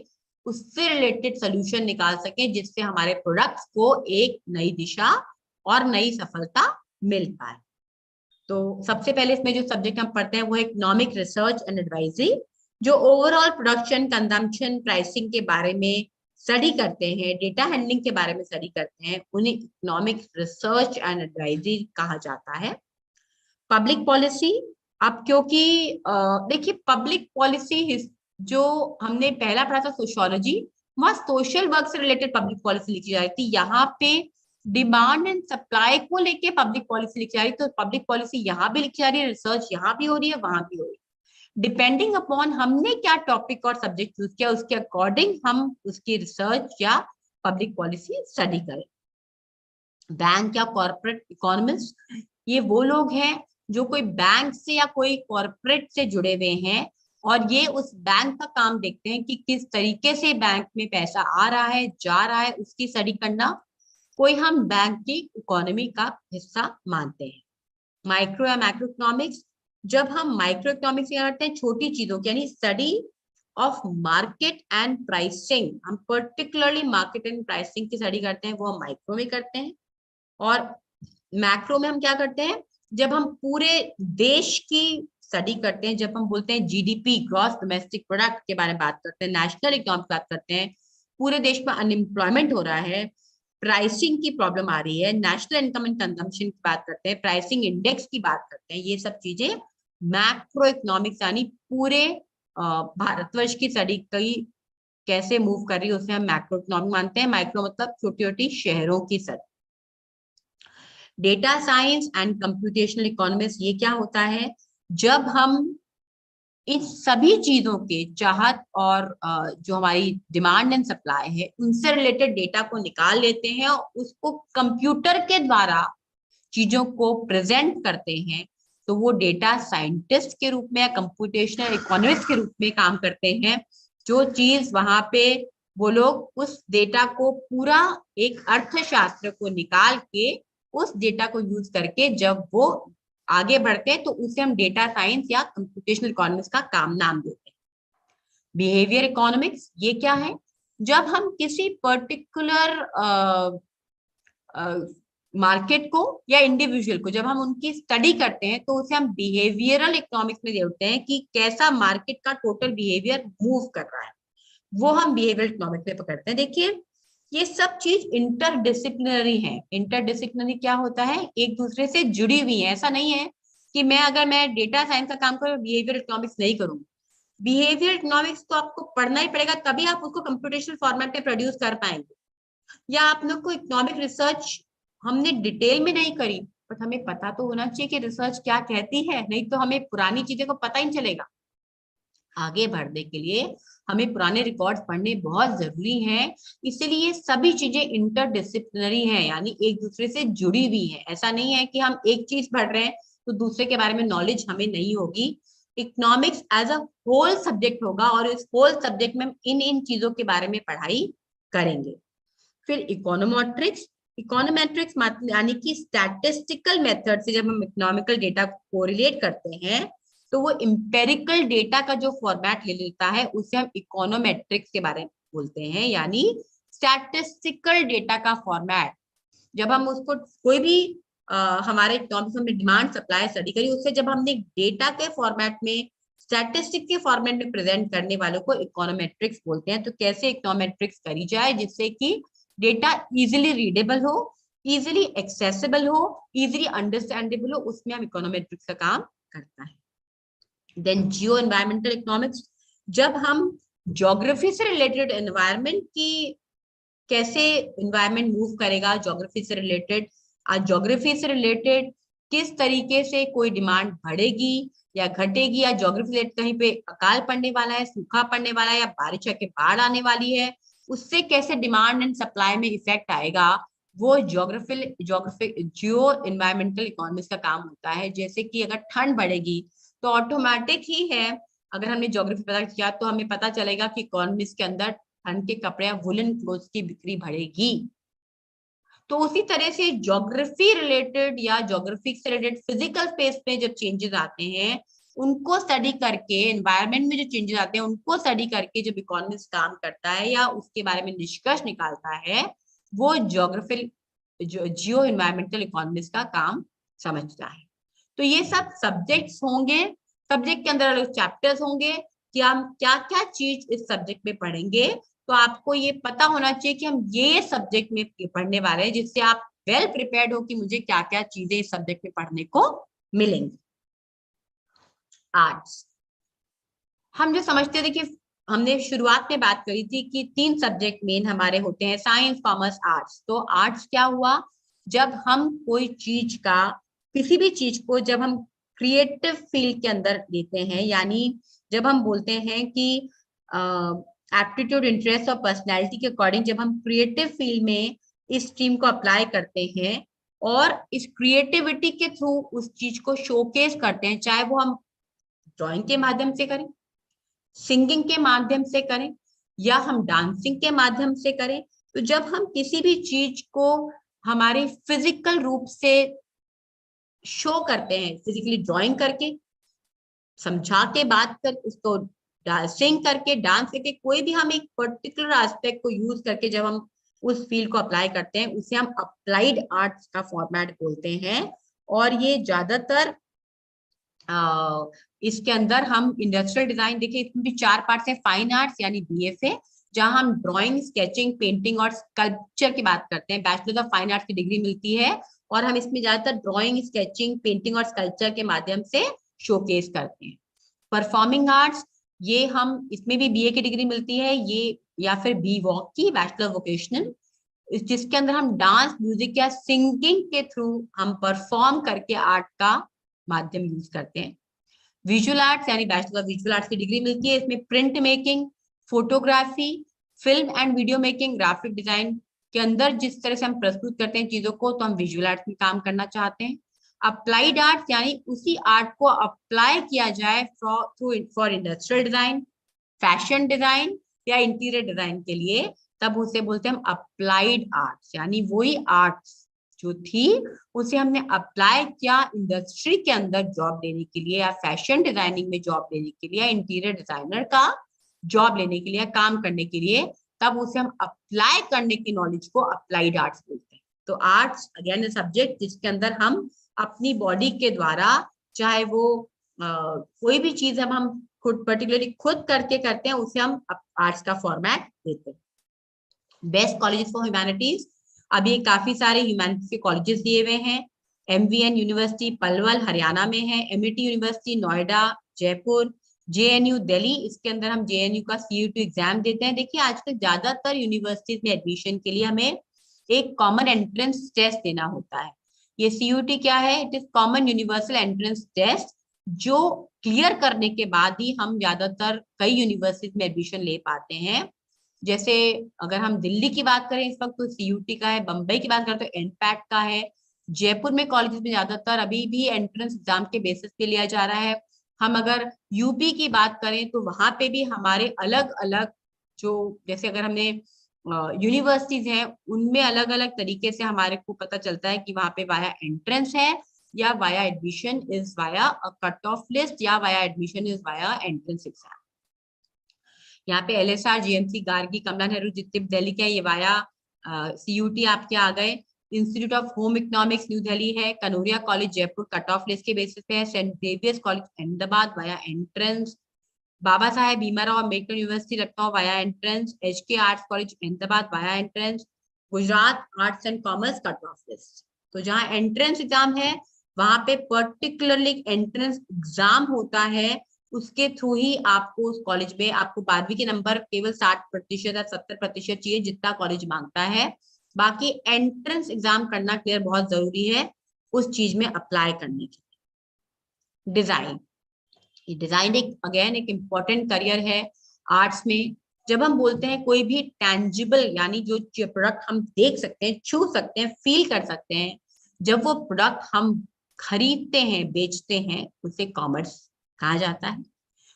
उससे रिलेटेड सोल्यूशन निकाल सकें, जिससे हमारे प्रोडक्ट्स को एक नई दिशा और नई सफलता मिल पाए। तो सबसे पहले इसमें जो सब्जेक्ट हम पढ़ते हैं वो है इकोनॉमिक रिसर्च एंड एडवाइजरी, जो ओवरऑल प्रोडक्शन, कंजम्पशन, प्राइसिंग के बारे में स्टडी करते हैं, डेटा हैंडलिंग के बारे में स्टडी करते हैं, उन्हें इकोनॉमिक रिसर्च एंड एडवाइजरी कहा जाता है। पब्लिक पॉलिसी, अब क्योंकि देखिए पब्लिक पॉलिसी जो हमने पहला पढ़ा था सोशियोलॉजी, वहां सोशल वर्क से रिलेटेड पब्लिक पॉलिसी लिखी जा रही थी। यहाँ पे डिमांड एंड सप्लाई को लेके पब्लिक पॉलिसी लिखी जा रही है। तो पब्लिक पॉलिसी यहाँ भी लिखी जा रही है, रिसर्च यहाँ भी हो रही है, वहां भी हो रही है। डिपेंडिंग अपॉन हमने क्या टॉपिक और सब्जेक्ट चूज किया, उसके अकॉर्डिंग हम उसकी रिसर्च या पब्लिक पॉलिसी स्टडी करें। बैंक या कॉर्पोरेट इकोनॉमिस्ट, ये वो लोग हैं जो कोई बैंक से या कोई कॉर्पोरेट से जुड़े हुए हैं, और ये उस बैंक का काम देखते हैं कि किस तरीके से बैंक में पैसा आ रहा है, जा रहा है, उसकी स्टडी करना कोई हम बैंक की इकोनॉमी का हिस्सा मानते हैं। माइक्रो या मैक्रो इकोनॉमिक्स, जब हम माइक्रो इकोनॉमिक्स करते हैं छोटी चीजों की, यानी study of market and pricing, हम पर्टिकुलरली मार्केट एंड प्राइसिंग की स्टडी करते हैं, वो हम माइक्रो में करते हैं। और मैक्रो में हम क्या करते हैं, जब हम पूरे देश की स्टडी करते हैं, जब हम बोलते हैं जीडीपी, ग्रॉस डोमेस्टिक प्रोडक्ट के बारे में बात करते हैं, नेशनल इकोनॉमी की बात करते हैं, पूरे देश में अनएम्प्लॉयमेंट हो रहा है, प्राइसिंग की प्रॉब्लम आ रही है, नेशनल इनकम एंड कंजम्पशन की बात करते हैं, प्राइसिंग इंडेक्स की बात करते हैं, ये सब चीजें मैक्रो इकोनॉमिक्स, यानी पूरे भारतवर्ष की स्टडी कई कैसे मूव कर रही है उसे हम मैक्रो इकोनॉमिक मानते हैं। माइक्रो मतलब छोटी छोटी शहरों की study. Data science and computational economics, ये क्या होता है, जब हम इन सभी चीजों के चाहत और जो हमारी डिमांड एंड सप्लाई है उनसे रिलेटेड डेटा को निकाल लेते हैं और उसको कंप्यूटर के द्वारा चीजों को प्रेजेंट करते हैं, तो वो डेटा साइंटिस्ट के रूप में या कंप्यूटेशनल इकोनॉमिस्ट के रूप में काम करते हैं। जो चीज वहां पे वो लोग उस डेटा को पूरा एक अर्थशास्त्र को निकाल के उस डेटा को यूज करके जब वो आगे बढ़ते हैं, तो उसे हम डेटा साइंस या कंप्यूटेशनल इकोनॉमिक्स का काम नाम देते हैं। बिहेवियर इकोनॉमिक्स, ये क्या है, जब हम किसी पर्टिकुलर मार्केट को या इंडिविजुअल को जब हम उनकी स्टडी करते हैं, तो उसे हम बिहेवियरल इकोनॉमिक्स में देखते हैं कि कैसा मार्केट का टोटल बिहेवियर मूव कर रहा है, वो हम बिहेवियरल इकोनॉमिक्स में पकड़ते हैं। देखिए ये सब चीज इंटरडिसिप्लिनरी है। इंटरडिसिप्लिनरी क्या होता है, एक दूसरे से जुड़ी हुई है। ऐसा नहीं है कि अगर मैं डेटा साइंस का काम करूँ बिहेवियर इकोनॉमिक्स नहीं करूँ। बिहेवियर इकोनॉमिक्स तो आपको पढ़ना ही पड़ेगा, तभी आप उसको कंप्यूटेशनल फॉर्मेट में प्रोड्यूस कर पाएंगे। या आप लोग को इकोनॉमिक रिसर्च हमने डिटेल में नहीं करी, बट हमें पता तो होना चाहिए कि रिसर्च क्या कहती है, नहीं तो हमें पुरानी चीजें को पता ही नहीं चलेगा। आगे बढ़ने के लिए हमें पुराने रिकॉर्ड्स पढ़ने बहुत जरूरी हैं। इसीलिए सभी चीजें इंटरडिसिप्लिनरी हैं, यानी एक दूसरे से जुड़ी हुई हैं। ऐसा नहीं है कि हम एक चीज पढ़ रहे हैं तो दूसरे के बारे में नॉलेज हमें नहीं होगी। Economics as a whole subject होगा और इस होल सब्जेक्ट में हम इन चीजों के बारे में पढ़ाई करेंगे। फिर इकोनोमेट्रिक्स, इकोनोमेट्रिक्स यानी कि स्टैटिस्टिकल मेथड से जब हम इकोनॉमिकल डेटा को कोरिलेट करते हैं, तो वो इम्पेरिकल डेटा का जो फॉर्मेट ले लेता है उसे हम इकोनोमेट्रिक्स के बारे में बोलते हैं, यानी स्टैटिस्टिकल डेटा का फॉर्मेट। जब हम उसको कोई भी हमारे इकोनॉमिक्स में डिमांड सप्लाई स्टडी करी, उससे जब हमने डेटा के फॉर्मेट में, स्टैटिस्टिक के फॉर्मेट में प्रेजेंट करने वालों को इकोनोमेट्रिक्स बोलते हैं। तो कैसे इकोनोमेट्रिक्स करी जाए जिससे कि डेटा इजिली रीडेबल हो, इजिली एक्सेसिबल हो, इजिली अंडरस्टैंडेबल हो, उसमें हम इकोनोमेट्रिक्स का काम करता है। देन जियो एनवायरमेंटल इकोनॉमिक्स, जब हम ज्योग्राफी से रिलेटेड एनवायरमेंट की, कैसे एनवायरमेंट मूव करेगा ज्योग्राफी से रिलेटेड, आज ज्योग्राफी से रिलेटेड किस तरीके से कोई डिमांड बढ़ेगी या घटेगी, या ज्योग्राफी रिलेटेड कहीं पे अकाल पड़ने वाला है, सूखा पड़ने वाला है, या बारिश आके बाढ़ आने वाली है, उससे कैसे डिमांड एंड सप्लाई में इफेक्ट आएगा, वो जियो एनवायरमेंटल इकोनॉमिक्स का काम होता है। जैसे कि अगर ठंड बढ़ेगी तो ऑटोमेटिक ही है, अगर हमने ज्योग्राफी पता किया तो हमें पता चलेगा कि इकोनॉमिक्स के अंदर ठंड के कपड़े या वुलन क्लोथ्स की बिक्री बढ़ेगी। तो उसी तरह से ज्योग्राफी रिलेटेड या ज्योग्राफी से रिलेटेड फिजिकल स्पेस में जब चेंजेस आते हैं उनको स्टडी करके, एनवायरनमेंट में जो चेंजेस आते हैं उनको स्टडी करके जब इकोनॉमिक्स काम करता है या उसके बारे में निष्कर्ष निकालता है, वो ज्योग्राफी जियो एनवायरमेंटल इकोनॉमिक्स का काम समझता है। तो ये सब सब्जेक्ट्स होंगे, सब्जेक्ट के अंदर अलग चैप्टर्स होंगे कि हम क्या क्या चीज इस सब्जेक्ट में पढ़ेंगे। तो आपको ये पता होना चाहिए कि हम ये सब्जेक्ट में पढ़ने वाले हैं, जिससे आप वेल प्रिपेयर्ड हो कि मुझे क्या क्या चीजें इस सब्जेक्ट में पढ़ने को मिलेंगी। आर्ट्स, हम जो समझते थे कि हमने शुरुआत में बात करी थी कि 3 सब्जेक्ट मेन हमारे होते हैं, साइंस, कॉमर्स, आर्ट्स। तो आर्ट्स क्या हुआ, जब हम कोई चीज का, किसी भी चीज को जब हम क्रिएटिव फील्ड के अंदर देते हैं, यानी जब हम बोलते हैं कि एप्टीट्यूड, इंटरेस्ट और पर्सनैलिटी के अकॉर्डिंग जब हम क्रिएटिव फील्ड में इस स्ट्रीम को अप्लाई करते हैं और इस क्रिएटिविटी के थ्रू उस चीज को शोकेस करते हैं, चाहे वो हम ड्राइंग के माध्यम से करें, सिंगिंग के माध्यम से करें, या हम डांसिंग के माध्यम से करें। तो जब हम किसी भी चीज को हमारे फिजिकल रूप से शो करते हैं, फिजिकली ड्राइंग करके, समझा के बात कर, उसको सिंग करके, डांस करके, कोई भी हम एक पर्टिकुलर एस्पेक्ट को यूज करके जब हम उस फील्ड को अप्लाई करते हैं, उसे हम अप्लाइड आर्ट्स का फॉर्मेट बोलते हैं। और ये ज्यादातर इसके अंदर हम इंडस्ट्रियल डिजाइन, देखिए इसमें भी 4 पार्ट्स हैं। फाइन आर्ट्स यानी BFA, जहां हम ड्राइंग, स्केचिंग, पेंटिंग और स्कल्पचर की बात करते हैं। बैचलर ऑफ फाइन आर्ट्स की डिग्री मिलती है और हम इसमें ज्यादातर ड्राइंग, स्केचिंग, पेंटिंग और स्कल्पचर के माध्यम से शोकेस करते हैं। परफॉर्मिंग आर्ट्स, ये हम, इसमें भी BA की डिग्री मिलती है, ये या फिर BVoc की, बैचलर वोकेशनल, जिसके अंदर हम डांस, म्यूजिक या सिंगिंग के थ्रू हम परफॉर्म करके आर्ट का माध्यम यूज करते हैं। विजुअल आर्ट्स यानी बैचलर ऑफ विजुअल आर्ट्स की डिग्री मिलती है, इसमें print making, photography, film and video making, graphic design के अंदर जिस तरह से हम प्रस्तुत करते हैं चीजों को, तो हम विजुअल आर्ट्स में काम करना चाहते हैं। अप्लाइड आर्ट्स यानी उसी आर्ट को अप्लाई किया जाए for industrial design, fashion design या इंटीरियर डिजाइन के लिए, तब उसे बोलते हैं हम अप्लाइड आर्ट्स। यानी वही आर्ट्स जो थी उसे हमने अप्लाई किया इंडस्ट्री के अंदर जॉब लेने के लिए, या फैशन डिजाइनिंग में जॉब लेने के लिए, या इंटीरियर डिजाइनर का जॉब लेने के लिए, काम करने के लिए, तब उसे हम अप्लाई करने की नॉलेज को अप्लाइड आर्ट्स बोलते हैं। तो आर्ट्स अगेन सब्जेक्ट जिसके अंदर हम अपनी बॉडी के द्वारा, चाहे वो कोई भी चीज हम खुद पर्टिकुलरली खुद करके करते हैं, उसे हम आर्ट्स का फॉर्मेट देते हैं। बेस्ट कॉलेजेस फॉर ह्यूमैनिटीज, अभी काफी सारे ह्यूमैनिटीज के कॉलेजेस दिए हुए हैं। MVN यूनिवर्सिटी पलवल हरियाणा में है, MIT university Noida, Jaipur, JNU Delhi, इसके अंदर हम JNU का CUT एग्जाम देते हैं। देखिए आजकल ज्यादातर यूनिवर्सिटीज में एडमिशन के लिए हमें एक कॉमन एंट्रेंस टेस्ट देना होता है। ये CUT क्या है? It is common universal entrance test, जो क्लियर करने के बाद ही हम ज्यादातर कई यूनिवर्सिटीज में एडमिशन ले पाते हैं। जैसे अगर हम दिल्ली की बात करें इस वक्त तो CUT का है, बम्बई की बात करें तो NPAT का है, जयपुर में कॉलेजेस में ज्यादातर अभी भी एंट्रेंस एग्जाम के बेसिस पे लिया जा रहा है। हम अगर यूपी की बात करें तो वहां पे भी हमारे अलग अलग, जो जैसे अगर हमने यूनिवर्सिटीज हैं उनमें अलग अलग तरीके से हमारे को पता चलता है कि वहां पे वाया एंट्रेंस है या via admission is via cut off list या via admission is via entrance exam. यहाँ पे LSR, GMC, गार्गी, कमला नेहरू जितने दिल्ली के हैं ये वाया CUT आपके आ गए। Institute of home economics new Delhi है। Kanoria college Jaipur cut off list के बेसिस पे है। Saint Xavier's college Ahmedabad via entrance. Baba Saheb Bhimrao Ambedkar university Lucknow via entrance. HK arts college Ahmedabad via entrance. Gujarat arts and commerce cut off list. तो जहाँ entrance exam है वहां पे particularly entrance exam होता है, उसके थ्रू ही आपको उस कॉलेज में आपको 12वीं के नंबर केवल 60% या 70% चाहिए जितना कॉलेज मांगता है। बाकी एंट्रेंस एग्जाम करना क्लियर बहुत जरूरी है उस चीज में अप्लाई करने के लिए। डिजाइन, ये डिजाइन एक अगेन एक इम्पोर्टेंट करियर है आर्ट्स में। जब हम बोलते हैं कोई भी टैंजिबल यानी जो प्रोडक्ट हम देख सकते हैं, छू सकते हैं, फील कर सकते हैं, जब वो प्रोडक्ट हम खरीदते हैं, बेचते हैं, उसे कॉमर्स कहा जाता है।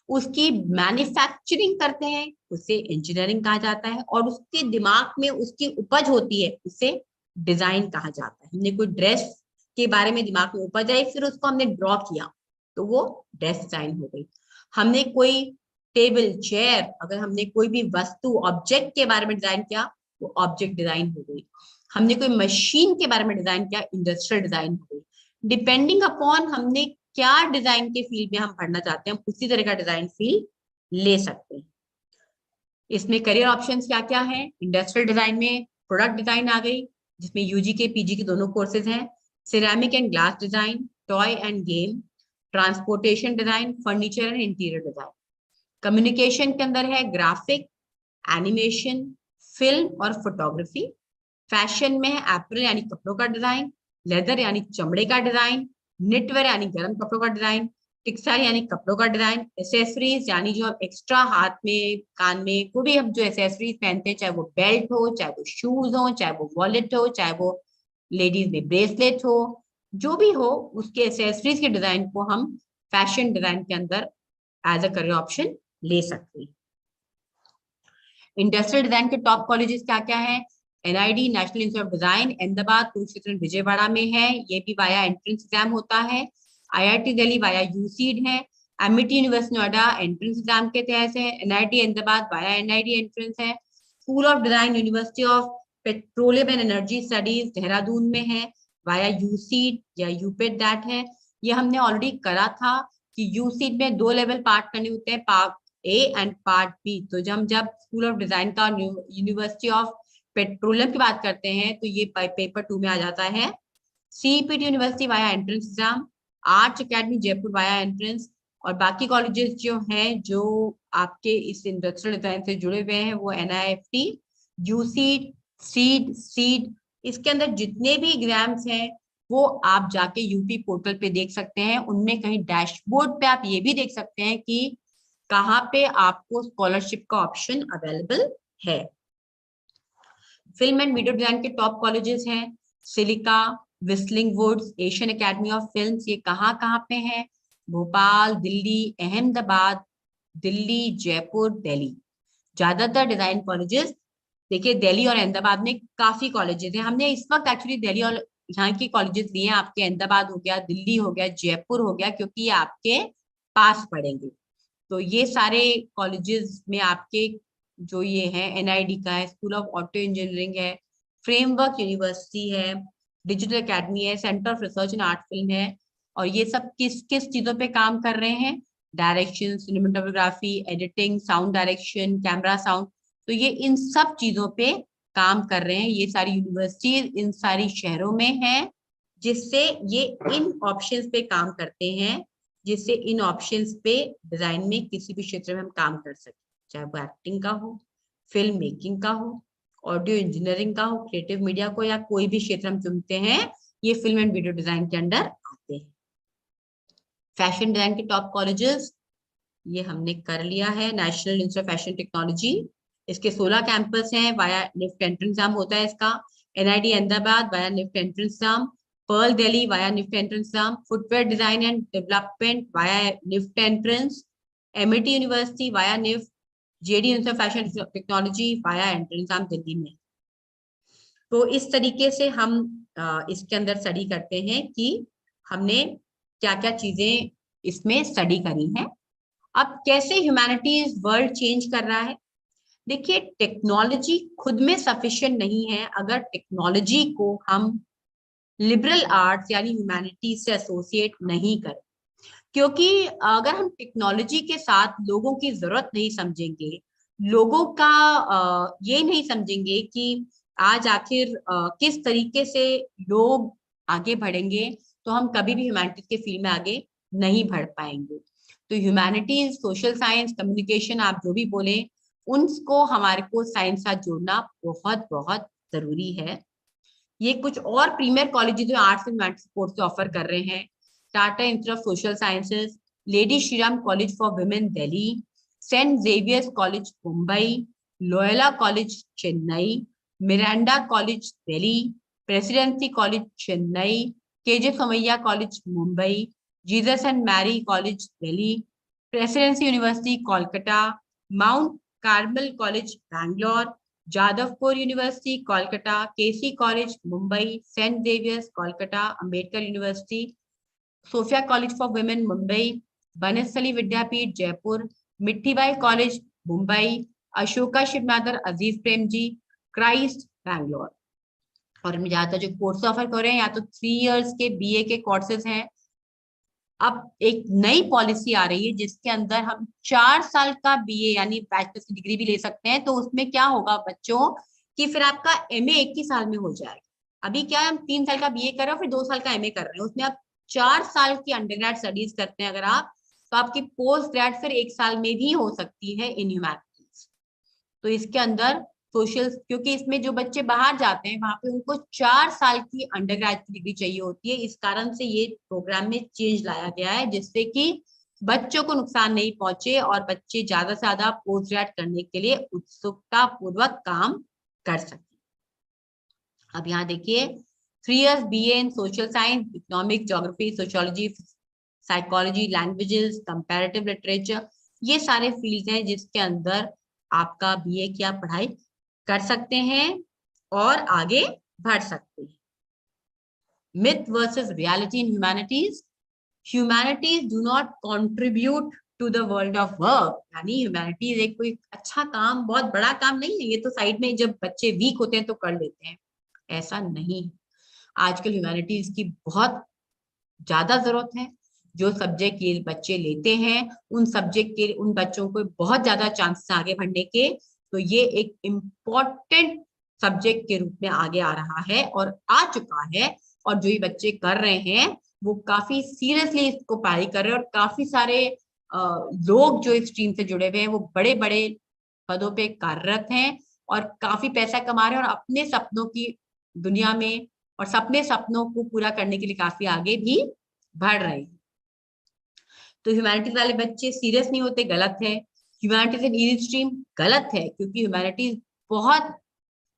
उसकी मैन्युफैक्चरिंग करते हैं उसे इंजीनियरिंग कहा जाता है। और उसके दिमाग में उसकी उपज होती है उसे डिजाइन कहा जाता है। हमने कोई ड्रेस के बारे में दिमाग में उपज आई, फिर उसको हमने ड्रॉ किया तो वो ड्रेस डिजाइन हो गई। हमने कोई टेबल, चेयर, अगर हमने कोई भी वस्तु, ऑब्जेक्ट के बारे में डिजाइन किया वो ऑब्जेक्ट डिजाइन हो गई। हमने कोई मशीन के बारे में डिजाइन किया, इंडस्ट्रियल डिजाइन हो गई। डिपेंडिंग अपॉन हमने क्या डिजाइन के फील्ड में हम पढ़ना चाहते हैं, हम उसी तरह का डिजाइन फील्ड ले सकते हैं। इसमें करियर ऑप्शंस क्या क्या है? इंडस्ट्रियल डिजाइन में प्रोडक्ट डिजाइन आ गई, जिसमें UG के PG के दोनों कोर्सेज हैं। Ceramic and glass design, toy end game, transportation design, furniture and interior design. Communication के अंदर है ग्राफिक, एनिमेशन, फिल्म और फोटोग्राफी। फैशन में है एप्रल यानी कपड़ों का डिजाइन, लेदर यानी चमड़े का डिजाइन, निटवेयर यानी गर्म कपड़ों का डिजाइन, टेक्सटाइल यानी कपड़ों का डिजाइन, एसेसरीज यानी जो एक्स्ट्रा हाथ में, कान में, कोई भी हम जो एसेसरीज पहनते हैं, चाहे वो बेल्ट हो, चाहे वो शूज हो, चाहे वो वॉलेट हो, चाहे वो लेडीज में ब्रेसलेट हो, जो भी हो उसके एसेसरीज के डिजाइन को हम फैशन डिजाइन के अंदर एज अ करियर ऑप्शन ले सकते हैं। इंडस्ट्रियल डिजाइन के टॉप कॉलेजेस क्या क्या है? NID national institute of design Ahmedabad, Kurukshetra Vijayawada में है, ये भी वाया एंट्रेंस एग्जाम होता है। IIT दिल्ली वाया UCED है। MIT university Noida entrance exam के तहत है। NIT Ahmedabad via NID entrance है। School of design university of petroleum and energy studies Dehradun में है, वाया UCED या UPET दैट है। ये हमने ऑलरेडी करा था कि UCED में 2 लेवल पार्ट करने होते हैं, part A and part B। तो जब स्कूल ऑफ डिजाइन का यूनिवर्सिटी ऑफ पेट्रोलियम की बात करते हैं तो ये पेपर 2 में आ जाता है। CPT university via entrance exam, arts academy Jaipur via entrance. और बाकी कॉलेजेस जो हैं जो आपके इस इंडस्ट्रियल डिजाइन से जुड़े हुए हैं वो NIFT, UCED, सीड, इसके अंदर जितने भी एग्जाम्स हैं वो आप जाके UP पोर्टल पे देख सकते हैं। उनमें कहीं डैशबोर्ड पे आप ये भी देख सकते हैं कि कहाँ पे आपको स्कॉलरशिप का ऑप्शन अवेलेबल है। फिल्म एंड वीडियो डिजाइन के टॉप कॉलेजेस हैं सिलिका, whistling woods, Asian academy of films. ये कहाँ पे हैं? भोपाल, दिल्ली, अहमदाबाद, दिल्ली, जयपुर, दिल्ली। ज्यादातर डिजाइन कॉलेजेस देखिए दिल्ली और अहमदाबाद में काफी कॉलेजेस हैं। हमने इस वक्त एक्चुअली दिल्ली और यहाँ के कॉलेजेस लिए हैं, आपके अहमदाबाद हो गया, दिल्ली हो गया, जयपुर हो गया, क्योंकि ये आपके पास पड़ेंगे। तो ये सारे कॉलेजेस में आपके जो ये है NID का है, स्कूल ऑफ ऑटो इंजीनियरिंग है, फ्रेमवर्क यूनिवर्सिटी है, डिजिटल एकेडमी है, centre of research in art film है। और ये सब किस किस चीजों पे काम कर रहे हैं? Direction, cinematography, editing, sound direction, camera sound. तो ये इन सब चीजों पे काम कर रहे हैं। ये सारी यूनिवर्सिटी इन सारी शहरों में है, जिससे ये इन ऑप्शंस पे काम करते हैं, जिससे इन ऑप्शंस पे डिजाइन में किसी भी क्षेत्र में हम काम कर सकें, चाहे वो एक्टिंग का हो, फिल्म मेकिंग का हो, ऑडियो इंजीनियरिंग का हो, क्रिएटिव मीडिया को, या कोई भी क्षेत्र हम चुनते हैं, ये फिल्म एंड वीडियो डिजाइन के अंडर आते हैं। फैशन डिजाइन के टॉप कॉलेजेस ये हमने कर लिया है। National institute of fashion technology, इसके 16 कैंपस हैं, वाया निफ्ट एंट्रेंस एग्जाम होता है इसका। NID Ahmedabad via NIFT entrance exam, Pearl Delhi via NIFT entrance exam, footwear design and development via NIFT entrance, MIT university via NIFT, JD institute of fashion technology via entrance exam Delhi में। तो इस तरीके से हम इसके अंदर स्टडी करते हैं कि हमने क्या क्या चीजें इसमें स्टडी करी हैं। अब कैसे ह्यूमैनिटीज वर्ल्ड चेंज कर रहा है। देखिए, टेक्नोलॉजी खुद में सफिशिएंट नहीं है अगर टेक्नोलॉजी को हम लिबरल आर्ट्स यानी ह्यूमैनिटीज से एसोसिएट नहीं करें। क्योंकि अगर हम टेक्नोलॉजी के साथ लोगों की जरूरत नहीं समझेंगे, लोगों का ये नहीं समझेंगे कि आज आखिर किस तरीके से लोग आगे बढ़ेंगे, तो हम कभी भी ह्यूमैनिटीज के फील्ड में आगे नहीं बढ़ पाएंगे। तो ह्यूमैनिटीज, सोशल साइंस, कम्युनिकेशन, आप जो भी बोले, उनको हमारे को साइंस साथ जोड़ना बहुत बहुत जरूरी है। ये कुछ और प्रीमियर कॉलेजेस जो arts and humanities course offer कर रहे हैं: Tata institute of social sciences, lady Shriram college for women Delhi, saint Xavier's college Mumbai, Loyola college Chennai, Miranda college Delhi, presidency college Chennai, K J Somaiya college Mumbai, Jesus and Mary college Delhi, presidency university Kolkata, mount Carmel college Bangalore, Jadavpur university Kolkata, K C college Mumbai, saint Xavier's Kolkata, Ambedkar university, Sophia college for women Mumbai, Banasthali Vidyapeeth Jaipur, Mithibai college Mumbai, Ashoka शिवनाथर Aziz Prem ji, Christ Bangalore. और ज्यादातर जो course offer कर रहे हैं या तो 3 years के BA के कोर्सेज हैं। अब एक नई पॉलिसी आ रही है जिसके अंदर हम 4 साल का बीए यानी बैचलर्स की डिग्री भी ले सकते हैं। तो उसमें क्या होगा बच्चों कि फिर आपका एमए एक ही साल में हो जाएगा। अभी क्या है, हम 3 साल का बीए कर रहे हो फिर 2 साल का एमए कर रहे हैं, उसमें आप 4 साल की अंडरग्रेड स्टडीज करते हैं अगर आप, तो आपकी पोस्ट ग्रेड फिर 1 साल में भी हो सकती है इन ह्यूमैनिटीज। तो इसके अंदर सोशल, क्योंकि इसमें जो बच्चे बाहर जाते हैं वहां पे उनको 4 साल की अंडरग्रेड की डिग्री चाहिए होती है। इस कारण से ये प्रोग्राम में चेंज लाया गया है जिससे कि बच्चों को नुकसान नहीं पहुंचे और बच्चे ज्यादा से ज्यादा पोस्ट ग्रेड करने के लिए उत्सुकता पूर्वक काम कर सके। अब यहाँ देखिए, 3 इयर्स बीए इन social science, economics, geography, sociology, psychology, languages, comparative literature, ये सारे फील्ड हैं जिसके अंदर आपका बीए की आप पढ़ाई कर सकते हैं और आगे बढ़ सकते हैं। Myth versus reality in humanities. Humanities do not contribute to the world of work, यानी ह्यूमैनिटीज एक कोई अच्छा काम, बहुत बड़ा काम नहीं है, ये तो साइड में जब बच्चे वीक होते हैं तो कर लेते हैं, ऐसा नहीं। आजकल ह्यूमैनिटीज की बहुत ज्यादा जरूरत है। जो सब्जेक्ट ये बच्चे लेते हैं उन सब्जेक्ट के उन बच्चों को बहुत ज्यादा चांसेस आगे बढ़ने के, तो ये एक इम्पोर्टेंट सब्जेक्ट के रूप में आगे आ रहा है और आ चुका है। और जो ये बच्चे कर रहे हैं वो काफी सीरियसली इसको पढ़ाई कर रहे हैं और काफी सारे लोग जो इस स्ट्रीम से जुड़े हुए हैं वो बड़े बड़े पदों पे कार्यरत हैं और काफी पैसा कमा रहे हैं और अपने सपनों की दुनिया में और सपनों को पूरा करने के लिए काफी आगे भी बढ़ रहे हैं। तो ह्यूमैनिटीज वाले बच्चे सीरियस नहीं होते, गलत है। ह्यूमैनिटीज एंड इजी स्ट्रीम गलत है, क्योंकि ह्यूमैनिटीज बहुत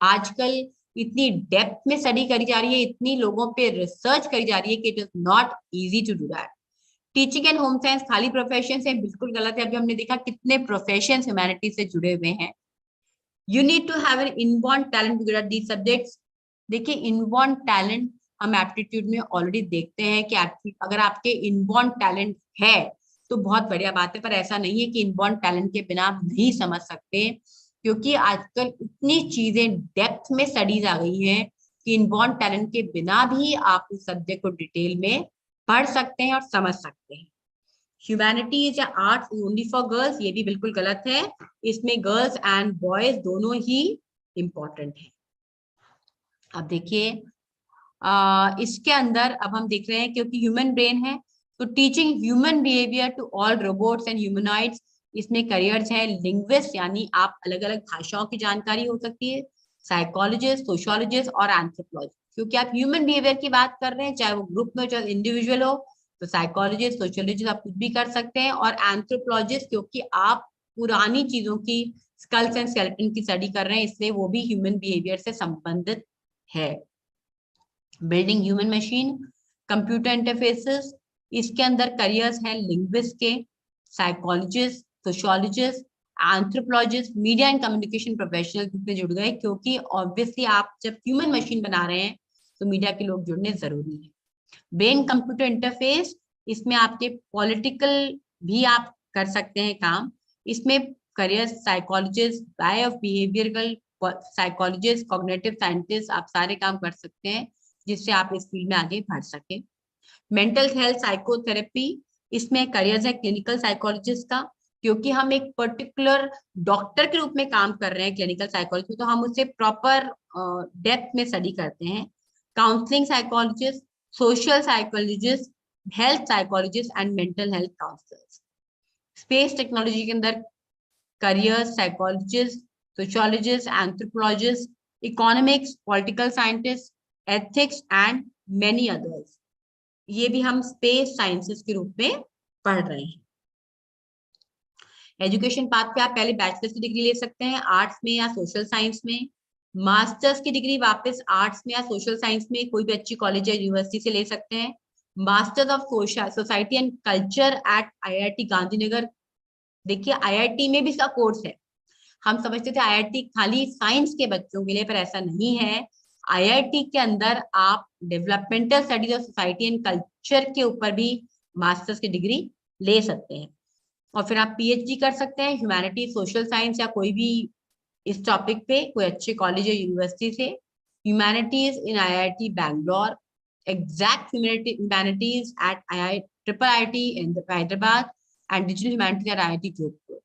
आजकल इतनी डेप्थ में स्टडी करी जा रही है, इतनी लोगों पे रिसर्च करी जा रही है कि it is not easy to do that. Teaching and home science खाली प्रोफेशन है, बिल्कुल गलत है। अभी हमने देखा कितने प्रोफेशन ह्यूमैनिटीज से जुड़े हुए हैं। You need to have an inborn talent to get these subjects. देखिए, इनबॉर्न टैलेंट हम एप्टीट्यूड में ऑलरेडी देखते हैं कि अगर आपके इनबॉर्न टैलेंट है तो बहुत बढ़िया बात है, पर ऐसा नहीं है कि इनबॉर्न टैलेंट के बिना आप नहीं समझ सकते, क्योंकि आजकल इतनी चीजें डेप्थ में स्टडीज आ गई हैं कि इनबॉर्न टैलेंट के बिना भी आप उस सब्जेक्ट को डिटेल में पढ़ सकते हैं और समझ सकते हैं। ह्यूमैनिटीज या आर्ट्स ओनली फॉर गर्ल्स, ये भी बिल्कुल गलत है। इसमें गर्ल्स एंड बॉयज दोनों ही इंपॉर्टेंट है। अब देखिए, इसके अंदर अब हम देख रहे हैं क्योंकि ह्यूमन ब्रेन है तो teaching human behaviour to all robots and humanoids, इसमें करियर्स है। लिंग्विस्ट यानी आप अलग अलग भाषाओं की जानकारी हो सकती है, साइकोलॉजिस्ट, सोशियोलॉजिस्ट और एंथ्रोपोलॉजिस्ट, क्योंकि आप ह्यूमन बिहेवियर की बात कर रहे हैं, चाहे वो ग्रुप में चाहे इंडिविजुअल हो, तो साइकोलॉजिस्ट, सोशियोलॉजिस्ट आप कुछ भी कर सकते हैं। और एंथ्रोपोलॉजिस्ट क्योंकि आप पुरानी चीजों की स्कल्स एंड स्केलेटन की स्टडी कर रहे हैं, इसलिए वो भी ह्यूमन बिहेवियर से संबंधित है। Building human machine, computer interfaces, इसके अंदर करियर्स हैं लिंग्विस्ट के, psychologist, sociologist, anthropologist, media and communication professional में जुड़ गए, क्योंकि ऑब्वियसली आप जब ह्यूमन मशीन बना रहे हैं तो मीडिया के लोग जुड़ने जरूरी है। ब्रेन कंप्यूटर इंटरफेस, इसमें आपके पॉलिटिकल भी आप कर सकते हैं काम। इसमें career psychologist, bio behavioural psychologist, cognitive scientist, आप सारे काम कर सकते हैं जिससे आप इस फील्ड में आगे बढ़ सके। मेंटल हेल्थ साइकोथेरेपी, इसमें करियर है क्लिनिकल साइकोलॉजिस्ट का, क्योंकि हम एक पर्टिकुलर डॉक्टर के रूप में काम कर रहे हैं क्लिनिकल साइकोलॉजी, तो हम उसे प्रॉपर डेप्थ में स्टडी करते हैं। Counselling psychologist, social psychologist, health psychologist and mental health counsellors. Space technology के अंदर career psychologist, sociologist, anthropologist, economics, political scientist, ethics and many others. ये भी हम स्पेस साइंसेस के रूप में पढ़ रहे हैं। एजुकेशन पाथ पे आप पहले बैचलर्स की डिग्री ले सकते हैं आर्ट्स में या सोशल साइंस में, मास्टर्स की डिग्री वापस आर्ट्स में या सोशल साइंस में कोई भी अच्छी कॉलेज या यूनिवर्सिटी से ले सकते हैं। Masters of society and culture eight IIT Gandhinagar. देखिए IIT में भी इसका कोर्स है। हम समझते थे IIT खाली साइंस के बच्चों के लिए, पर ऐसा नहीं है। IIT के अंदर आप developmental studies of society and culture के ऊपर भी मास्टर्स की डिग्री ले सकते हैं, और फिर आप PhD कर सकते हैं ह्यूमैनिटी, सोशल साइंस या कोई भी इस टॉपिक पे कोई अच्छे कॉलेज या यूनिवर्सिटी से। Humanities in IIT Bangalore, exact humanities at IIT Hyderabad and digital humanities at IIT Jodhpur.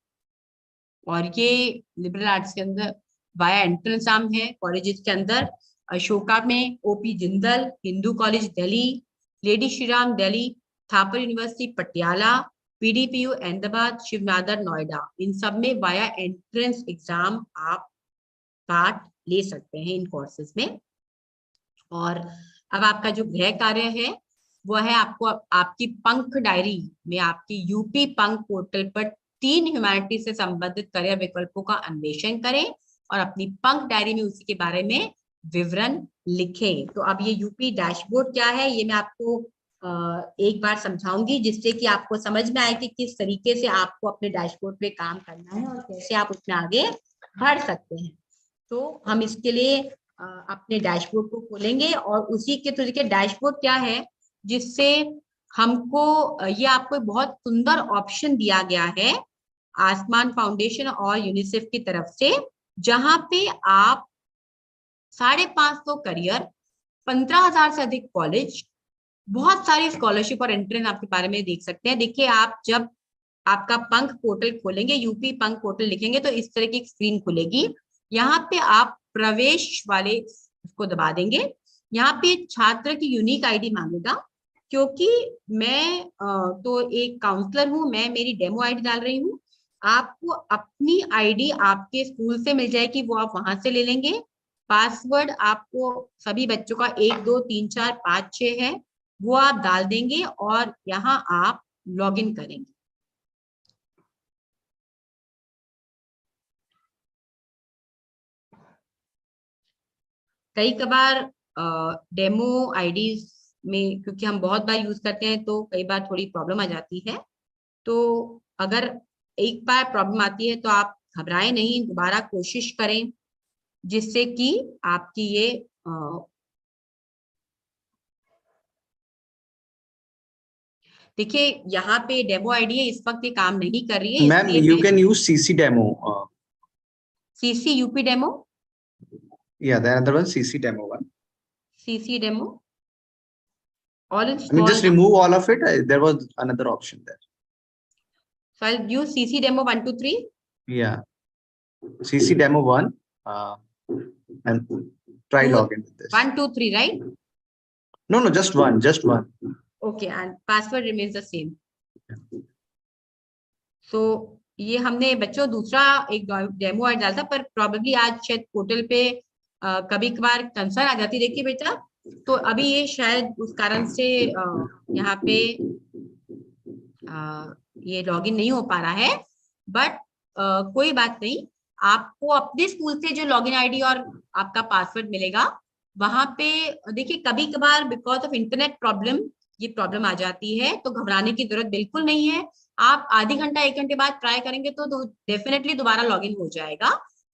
और ये लिबरल आर्ट्स के अंदर वाया एंट्रेंस एग्जाम है कॉलेजेस के अंदर। अशोका में OP Jindal, Hindu college Delhi, lady Shriram Delhi, Thapar university Patiala, PDPU Ahmedabad, Shiv Nadar Noida, इन सब में वाया एंट्रेंस एग्जाम आप पार्ट ले सकते हैं इन कोर्सेज में। और अब आपका जो गृह कार्य है वो है आपको आपकी पंख डायरी में आपकी UP पंख पोर्टल पर 3 ह्यूमैनिटी से संबंधित करियर विकल्पों का अन्वेषण करें और अपनी पंख डायरी में उसी के बारे में विवरण लिखें। तो अब ये UP डैशबोर्ड क्या है ये मैं आपको एक बार समझाऊंगी, जिससे कि आपको समझ में आए कि किस तरीके से आपको अपने डैशबोर्ड पे काम करना है और कैसे आप उसमें आगे बढ़ सकते हैं। तो हम इसके लिए अपने डैशबोर्ड को खोलेंगे और उसी के तरीके डैशबोर्ड क्या है जिससे हमको ये आपको बहुत सुंदर ऑप्शन दिया गया है आसमान फाउंडेशन और यूनिसेफ की तरफ से, जहां पे आप 550 करियर, 15,000 से अधिक कॉलेज, बहुत सारी स्कॉलरशिप और एंट्रेंस आपके बारे में देख सकते हैं। देखिए आप जब आपका पंख पोर्टल खोलेंगे, UP पंख पोर्टल लिखेंगे तो इस तरह की स्क्रीन खुलेगी। यहाँ पे आप प्रवेश वाले उसको दबा देंगे। यहाँ पे छात्र की यूनिक ID मांगेगा, क्योंकि मैं तो एक काउंसलर हूँ, मैं मेरी डेमो ID डाल रही हूँ। आपको अपनी ID आपके स्कूल से मिल जाएगी, वो आप वहां से ले लेंगे। पासवर्ड आपको सभी बच्चों का 1 2 3 4 5 6 है, वो आप डाल देंगे और यहाँ आप लॉगिन करेंगे। कई कबार डेमो IDs में, क्योंकि हम बहुत बार यूज करते हैं तो कई बार थोड़ी प्रॉब्लम आ जाती है। तो अगर एक बार प्रॉब्लम आती है तो आप घबराएं नहीं, दोबारा कोशिश करें, जिससे कि आपकी ये देखिए यहाँ पे डेमो ID है, इस वक्त ये काम नहीं कर रही है। Ma'am you can use CC demo. CC UP demo, yeah, the another one CC demo one. CC demo all in I mean, just small. remove all of it. There was another option there. So I'll use CC demo 1 2 3. Yeah, CC demo 1, and try login with this. 1 2 3, right? No, just one, just one. Okay, and password remains the same. So ये हमने बच्चों दूसरा एक demo add डाला था, पर probably आज शायद पोर्टल पे कभी कभार कंसर्न आ जाती है। देखिए बेटा, तो अभी ये शायद उस कारण से यहाँ पे ये लॉगिन नहीं हो पा रहा है, बट कोई बात नहीं। आपको अपने स्कूल से जो लॉगिन ID और आपका पासवर्ड मिलेगा वहां पे देखिए, कभी कभार बिकॉज ऑफ इंटरनेट प्रॉब्लम ये प्रॉब्लम आ जाती है, तो घबराने की जरूरत बिल्कुल नहीं है। आप आधी घंटा 1 घंटे बाद ट्राई करेंगे तो डेफिनेटली दोबारा लॉगिन हो जाएगा।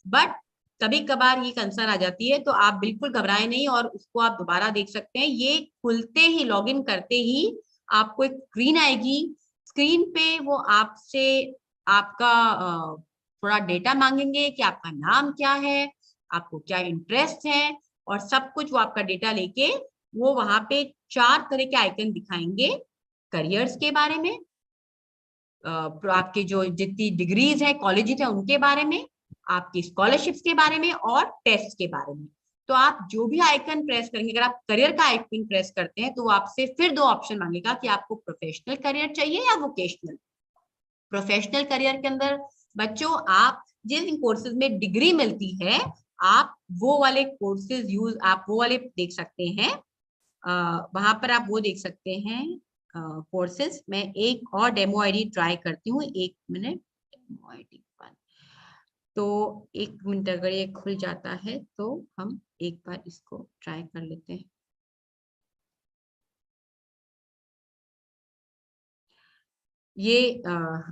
बट कभी कभार ये कंसर्न आ जाती है, तो आप बिल्कुल घबराएं नहीं और उसको आप दोबारा देख सकते हैं। ये खुलते ही, लॉगिन करते ही आपको एक स्क्रीन आएगी। स्क्रीन पे वो आपसे आपका थोड़ा डेटा मांगेंगे कि आपका नाम क्या है, आपको क्या इंटरेस्ट है, और सब कुछ वो आपका डेटा लेके वो वहां पे 4 तरह के आइकन दिखाएंगे। करियर्स के बारे में, आपके जो जितनी डिग्रीज है, कॉलेजेस है, उनके बारे में, आपकी स्कॉलरशिप्स के बारे में और टेस्ट के बारे में। तो आप जो भी आइकन प्रेस करेंगे, अगर आप करियर का आइकन प्रेस करते हैं तो वो आपसे फिर 2 ऑप्शन मांगेगा कि आपको प्रोफेशनल करियर चाहिए या वोकेशनल। प्रोफेशनल करियर के अंदर बच्चों, आप जिन कोर्सेज में डिग्री मिलती है, आप वो वाले कोर्सेज आप वो वाले देख सकते हैं। वहां पर आप वो देख सकते हैं कोर्सेज। मैं एक और डेमो आईडी ट्राई करती हूँ, 1 मिनट। डेमो आईडी 1, तो 1 मिनट अगर ये खुल जाता है तो हम एक बार इसको ट्राई कर लेते हैं। ये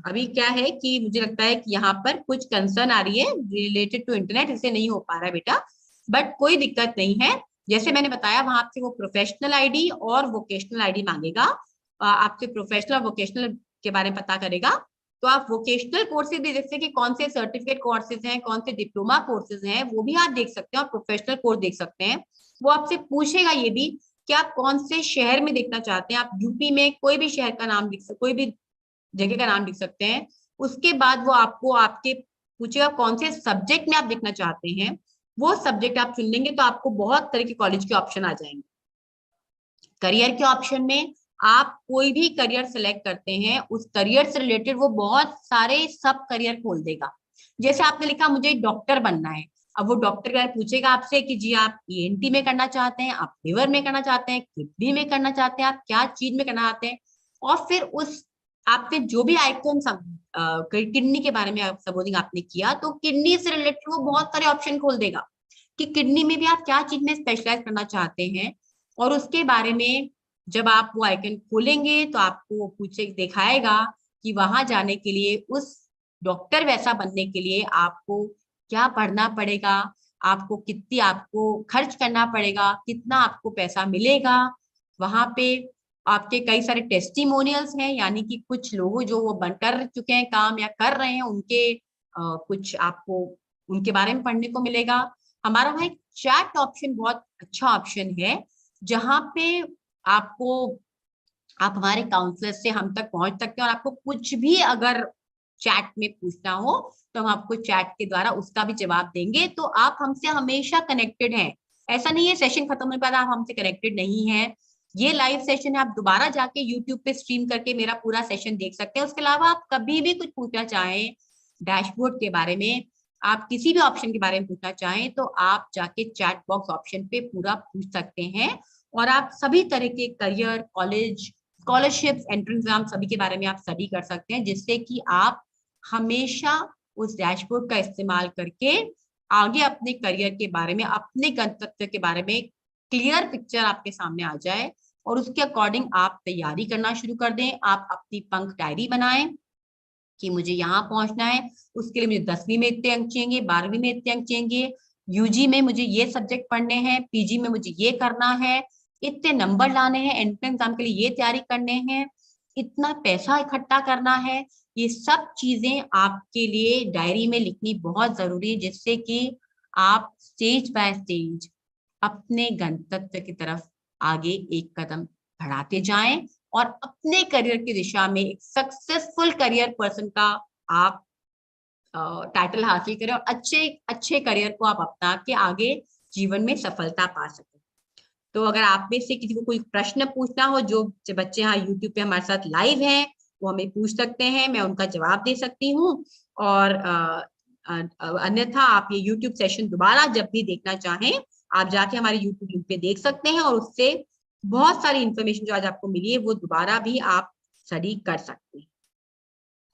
अभी क्या है कि मुझे लगता है कि यहाँ पर कुछ कंसर्न आ रही है रिलेटेड टू इंटरनेट, इससे नहीं हो पा रहा है बेटा, बट कोई दिक्कत नहीं है। जैसे मैंने बताया, वहां से वो प्रोफेशनल आईडी और वोकेशनल आईडी मांगेगा। आपसे प्रोफेशनल और वोकेशनल के बारे में पता करेगा। तो आप वोकेशनल कोर्सेज भी, जैसे कि कौन से सर्टिफिकेट कोर्सेज हैं, कौन से डिप्लोमा कोर्सेज हैं, वो भी आप देख सकते हैं और प्रोफेशनल कोर्स देख सकते हैं। वो आपसे पूछेगा ये भी कि आप कौन से शहर में देखना चाहते हैं। आप यूपी में कोई भी शहर का नाम लिख सकते, कोई भी जगह का नाम लिख सकते हैं। उसके बाद वो आपको आपके पूछेगा कौन से सब्जेक्ट में आप देखना चाहते हैं। वो सब्जेक्ट आप चुन लेंगे तो आपको बहुत तरह के कॉलेज के ऑप्शन आ जाएंगे। करियर के ऑप्शन में आप कोई भी करियर सेलेक्ट करते हैं, उस करियर से रिलेटेड वो बहुत सारे सब करियर खोल देगा। जैसे आपने लिखा मुझे डॉक्टर बनना है, अब वो डॉक्टर का पूछेगा आपसे कि जी आप ईएनटी में करना चाहते हैं, आप लिवर में करना चाहते हैं, किडनी में करना चाहते हैं, आप क्या चीज में करना चाहते हैं। और फिर उस आपने जो भी आइकन किडनी के बारे में आप सपोजिंग आपने किया, तो किडनी से रिलेटेड वो बहुत सारे ऑप्शन खोल देगा कि किडनी में भी आप क्या चीज में स्पेशलाइज करना चाहते हैं। और उसके बारे में जब आप वो आइकन खोलेंगे तो आपको वो पूछे दिखाएगा कि वहां जाने के लिए, उस डॉक्टर वैसा बनने के लिए आपको क्या पढ़ना पड़ेगा, आपको कितनी आपको खर्च करना पड़ेगा, कितना आपको पैसा मिलेगा। वहां पे आपके कई सारे टेस्टिमोनियल्स हैं, यानी कि कुछ लोग जो वो बन कर चुके हैं काम या कर रहे हैं, उनके कुछ आपको उनके बारे में पढ़ने को मिलेगा। हमारा वहाँ एक चैट ऑप्शन बहुत अच्छा ऑप्शन है, जहाँ पे आपको आप हमारे काउंसलर से हम तक पहुंच सकते हैं और आपको कुछ भी अगर चैट में पूछना हो तो हम आपको चैट के द्वारा उसका भी जवाब देंगे। तो आप हमसे हमेशा कनेक्टेड हैं। ऐसा नहीं है सेशन खत्म होने के बाद आप हमसे कनेक्टेड नहीं है। ये लाइव सेशन है, आप दोबारा जाके यूट्यूब पे स्ट्रीम करके मेरा पूरा सेशन देख सकते हैं। उसके अलावा आप कभी भी कुछ पूछना चाहें डैशबोर्ड के बारे में, आप किसी भी ऑप्शन के बारे में पूछना चाहें, तो आप जाके चैट बॉक्स ऑप्शन पे पूरा पूछ सकते हैं। और आप सभी तरह के career, college, scholarships, entrance exam सभी के बारे में आप स्टडी कर सकते हैं, जिससे कि आप हमेशा उस डैशबोर्ड का इस्तेमाल करके आगे अपने करियर के बारे में, अपने गंतव्य के बारे में क्लियर पिक्चर आपके सामने आ जाए और उसके अकॉर्डिंग आप तैयारी करना शुरू कर दें। आप अपनी पंख डायरी बनाएं कि मुझे यहाँ पहुंचना है, उसके लिए मुझे 10वीं में इतने अंक चाहिए, 12वीं में इतने अंक चाहिए, यूजी में मुझे ये सब्जेक्ट पढ़ने हैं, पीजी में मुझे ये करना है, इतने नंबर लाने हैं, एंट्रेंस एग्जाम के लिए ये तैयारी करने हैं, इतना पैसा इकट्ठा करना है। ये सब चीजें आपके लिए डायरी में लिखनी बहुत जरूरी है, जिससे कि आप स्टेज बाय स्टेज अपने गंतव्य की तरफ आगे एक कदम बढ़ाते जाएं और अपने करियर की दिशा में एक सक्सेसफुल करियर पर्सन का आप टाइटल हासिल करें और अच्छे अच्छे करियर को आप अपना के आगे जीवन में सफलता पा सकें। तो अगर आप में से किसी को कोई प्रश्न पूछना हो, जो बच्चे यहाँ यूट्यूब पे हमारे साथ लाइव हैं, वो हमें पूछ सकते हैं, मैं उनका जवाब दे सकती हूँ। और अन्यथा आप ये यूट्यूब सेशन दोबारा जब भी देखना चाहें, आप जाके हमारे यूट्यूब लिंक पे देख सकते हैं और उससे बहुत सारी इंफॉर्मेशन जो आज आपको मिली है वो दोबारा भी आप स्टडी कर सकते हैं।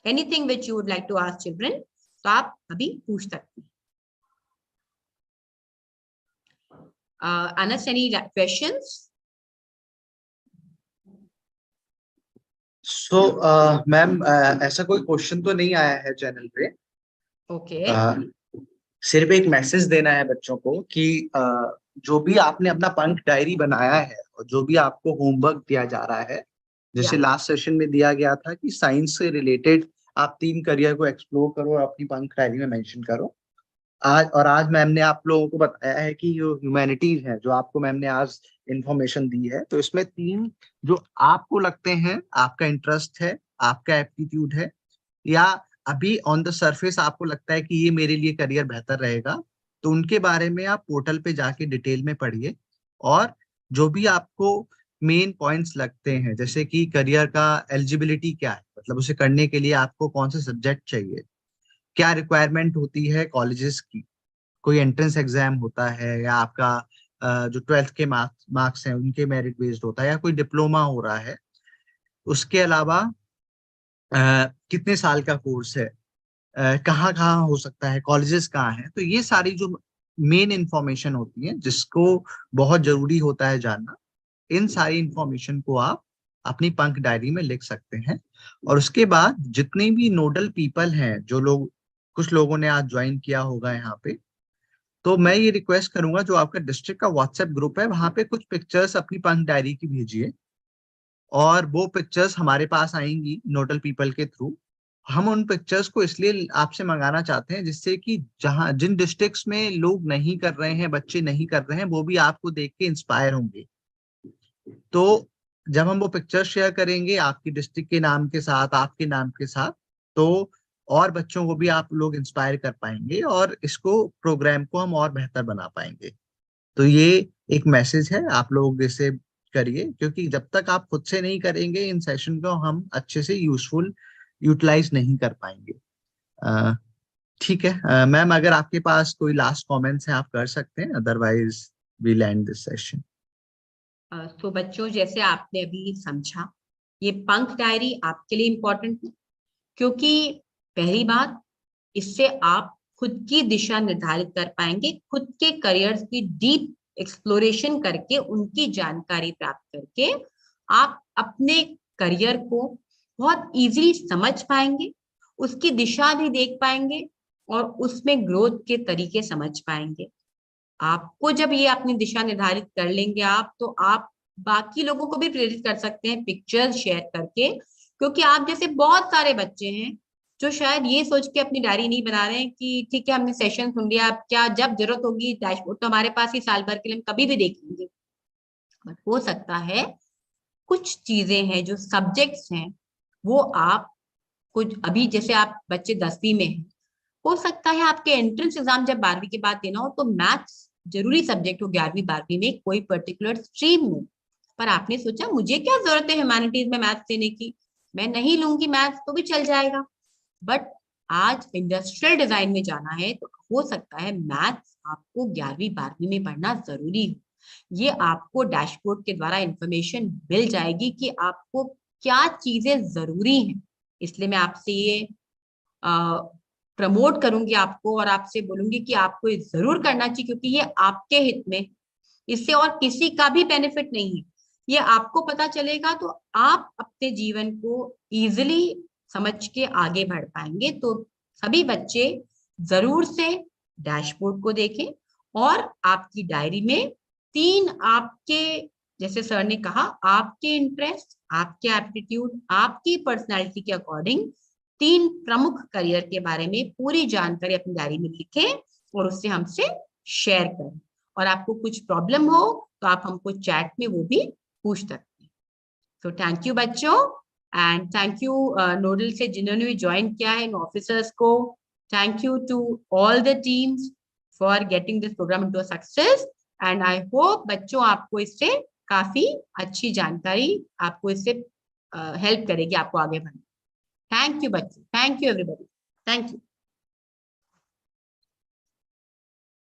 Anything which you would like to ask children, तो आप अभी पूछ सकते हैं। Anas, any questions? So ma'am, ऐसा कोई क्वेश्चन तो नहीं आया है चैनल पे। Okay. सिर्फ एक मैसेज देना है बच्चों को कि जो भी आपने अपना पंख डायरी बनाया है और जो भी आपको होमवर्क दिया जा रहा है, जैसे लास्ट सेशन में दिया गया था कि साइंस से रिलेटेड आप 3 करियर को एक्सप्लोर करो और अपनी पंख डायरी में मेंशन करो। आज मैम ने आप लोगों को बताया है कि जो ह्यूमैनिटीज है, जो आपको मैम ने आज इंफॉर्मेशन दी है, तो इसमें 3 जो आपको लगते हैं, आपका इंटरेस्ट है, आपका एप्टीट्यूड है, या अभी ऑन द सरफेस आपको लगता है कि ये मेरे लिए करियर बेहतर रहेगा, तो उनके बारे में आप पोर्टल पे जाके डिटेल में पढ़िए। और जो भी आपको मेन पॉइंट्स लगते हैं, जैसे कि करियर का एलिजिबिलिटी क्या है, मतलब उसे करने के लिए आपको कौन से सब्जेक्ट चाहिए, क्या रिक्वायरमेंट होती है कॉलेजेस की, कोई एंट्रेंस एग्जाम होता है, या आपका जो 12th के मार्क्स हैं उनके मेरिट बेस्ड होता है, या कोई डिप्लोमा हो रहा है, उसके अलावा कितने साल का कोर्स है, कहाँ कहाँ हो सकता है, कॉलेजेस कहाँ हैं, तो ये सारी जो मेन इंफॉर्मेशन होती है जिसको बहुत जरूरी होता है जानना, इन सारी इंफॉर्मेशन को आप अपनी पंख डायरी में लिख सकते हैं। और उसके बाद जितने भी नोडल पीपल हैं, जो लोग, कुछ लोगों ने आज ज्वाइन किया होगा यहाँ पे, तो मैं ये रिक्वेस्ट करूंगा, जो आपका डिस्ट्रिक्ट का व्हाट्सएप ग्रुप है वहां पे कुछ पिक्चर्स अपनी पंख डायरी की भेजिए, और वो पिक्चर्स हमारे पास आएंगी नोडल पीपल के थ्रू। हम उन पिक्चर्स को इसलिए आपसे मंगाना चाहते हैं जिससे कि जहां जिन डिस्ट्रिक्ट्स में लोग नहीं कर रहे हैं, बच्चे नहीं कर रहे हैं, वो भी आपको देख के इंस्पायर होंगे। तो जब हम वो पिक्चर शेयर करेंगे आपकी डिस्ट्रिक्ट के नाम के साथ, आपके नाम के साथ, तो और बच्चों को भी आप लोग इंस्पायर कर पाएंगे और इसको, प्रोग्राम को हम और बेहतर बना पाएंगे। तो ये एक मैसेज है, आप लोग इसे करिए, क्योंकि जब तक आप खुद से नहीं करेंगे इन सेशन को, हम अच्छे से यूटिलाइज नहीं कर पाएंगे। अ, ठीक है मैम, अगर आपके पास कोई लास्ट कमेंट्स है आप कर सकते हैं, otherwise we end this session. तो बच्चों, जैसे आपने अभी समझा, ये पंख डायरी आपके लिए इम्पोर्टेंट है, क्योंकि पहली बात, इससे आप खुद की दिशा निर्धारित कर पाएंगे, खुद के करियर की डीप एक्सप्लोरेशन करके, उनकी जानकारी प्राप्त करके आप अपने करियर को बहुत इजीली समझ पाएंगे, उसकी दिशा भी देख पाएंगे और उसमें ग्रोथ के तरीके समझ पाएंगे। आपको जब ये अपनी दिशा निर्धारित कर लेंगे आप, तो आप बाकी लोगों को भी प्रेरित कर सकते हैं पिक्चर्स शेयर करके, क्योंकि आप जैसे बहुत सारे बच्चे हैं जो शायद ये सोच के अपनी डायरी नहीं बना रहे हैं कि ठीक है हमने सेशन सुन लिया, अब क्या, जब जरूरत होगी डैशबोर्ड तो हमारे पास ही साल भर के लिए, हम कभी भी देख लेंगे। बट हो सकता है कुछ चीजें हैं, जो सब्जेक्ट्स हैं, वो आप कुछ, अभी जैसे आप बच्चे 10वीं में हैं, हो सकता है आपके एंट्रेंस एग्जाम जब 12वीं के बाद देना हो, तो मैथ्स जरूरी सब्जेक्ट हो 11वीं 12वीं में कोई पर्टिकुलर स्ट्रीम में, पर आपने सोचा मुझे क्या जरूरत है ह्यूमैनिटीज में मैथ्स देने की, मैं नहीं लूंगी मैथ्स तो भी चल जाएगा। बट आज इंडस्ट्रियल डिजाइन में जाना है, तो हो सकता है मैथ्स आपको 11वीं 12वीं में पढ़ना जरूरी हो। ये आपको डैशबोर्ड के द्वारा इंफॉर्मेशन मिल जाएगी कि आपको क्या चीजें जरूरी हैं। इसलिए मैं आपसे ये प्रमोट करूंगी आपको, और आपसे बोलूंगी कि आपको ये जरूर करना चाहिए, क्योंकि ये आपके हित में, इससे और किसी का भी बेनिफिट नहीं है। ये आपको पता चलेगा तो आप अपने जीवन को इजिली समझ के आगे बढ़ पाएंगे। तो सभी बच्चे जरूर से डैशबोर्ड को देखें और आपकी डायरी में 3 आपके, जैसे सर ने कहा, आपके इंटरेस्ट, आपके एप्टीट्यूड, आपकी पर्सनालिटी के अकॉर्डिंग 3 प्रमुख करियर के बारे में पूरी जानकारी अपनी डायरी में लिखें और उससे हमसे शेयर करें। और आपको कुछ प्रॉब्लम हो तो आप हमको चैट में वो भी पूछ सकते हैं। तो थैंक यू बच्चों, एंड थैंक यू नोडल से जिन्होंने भी ज्वाइन किया है, इन ऑफिसर्स को। Thank you to all the teams for getting this programme into a success, and I hope बच्चों आपको इससे काफी अच्छी जानकारी, आपको इससे हेल्प करेगी आपको आगे बढ़ने। थैंक यू बच्चों, thank you everybody, thank you.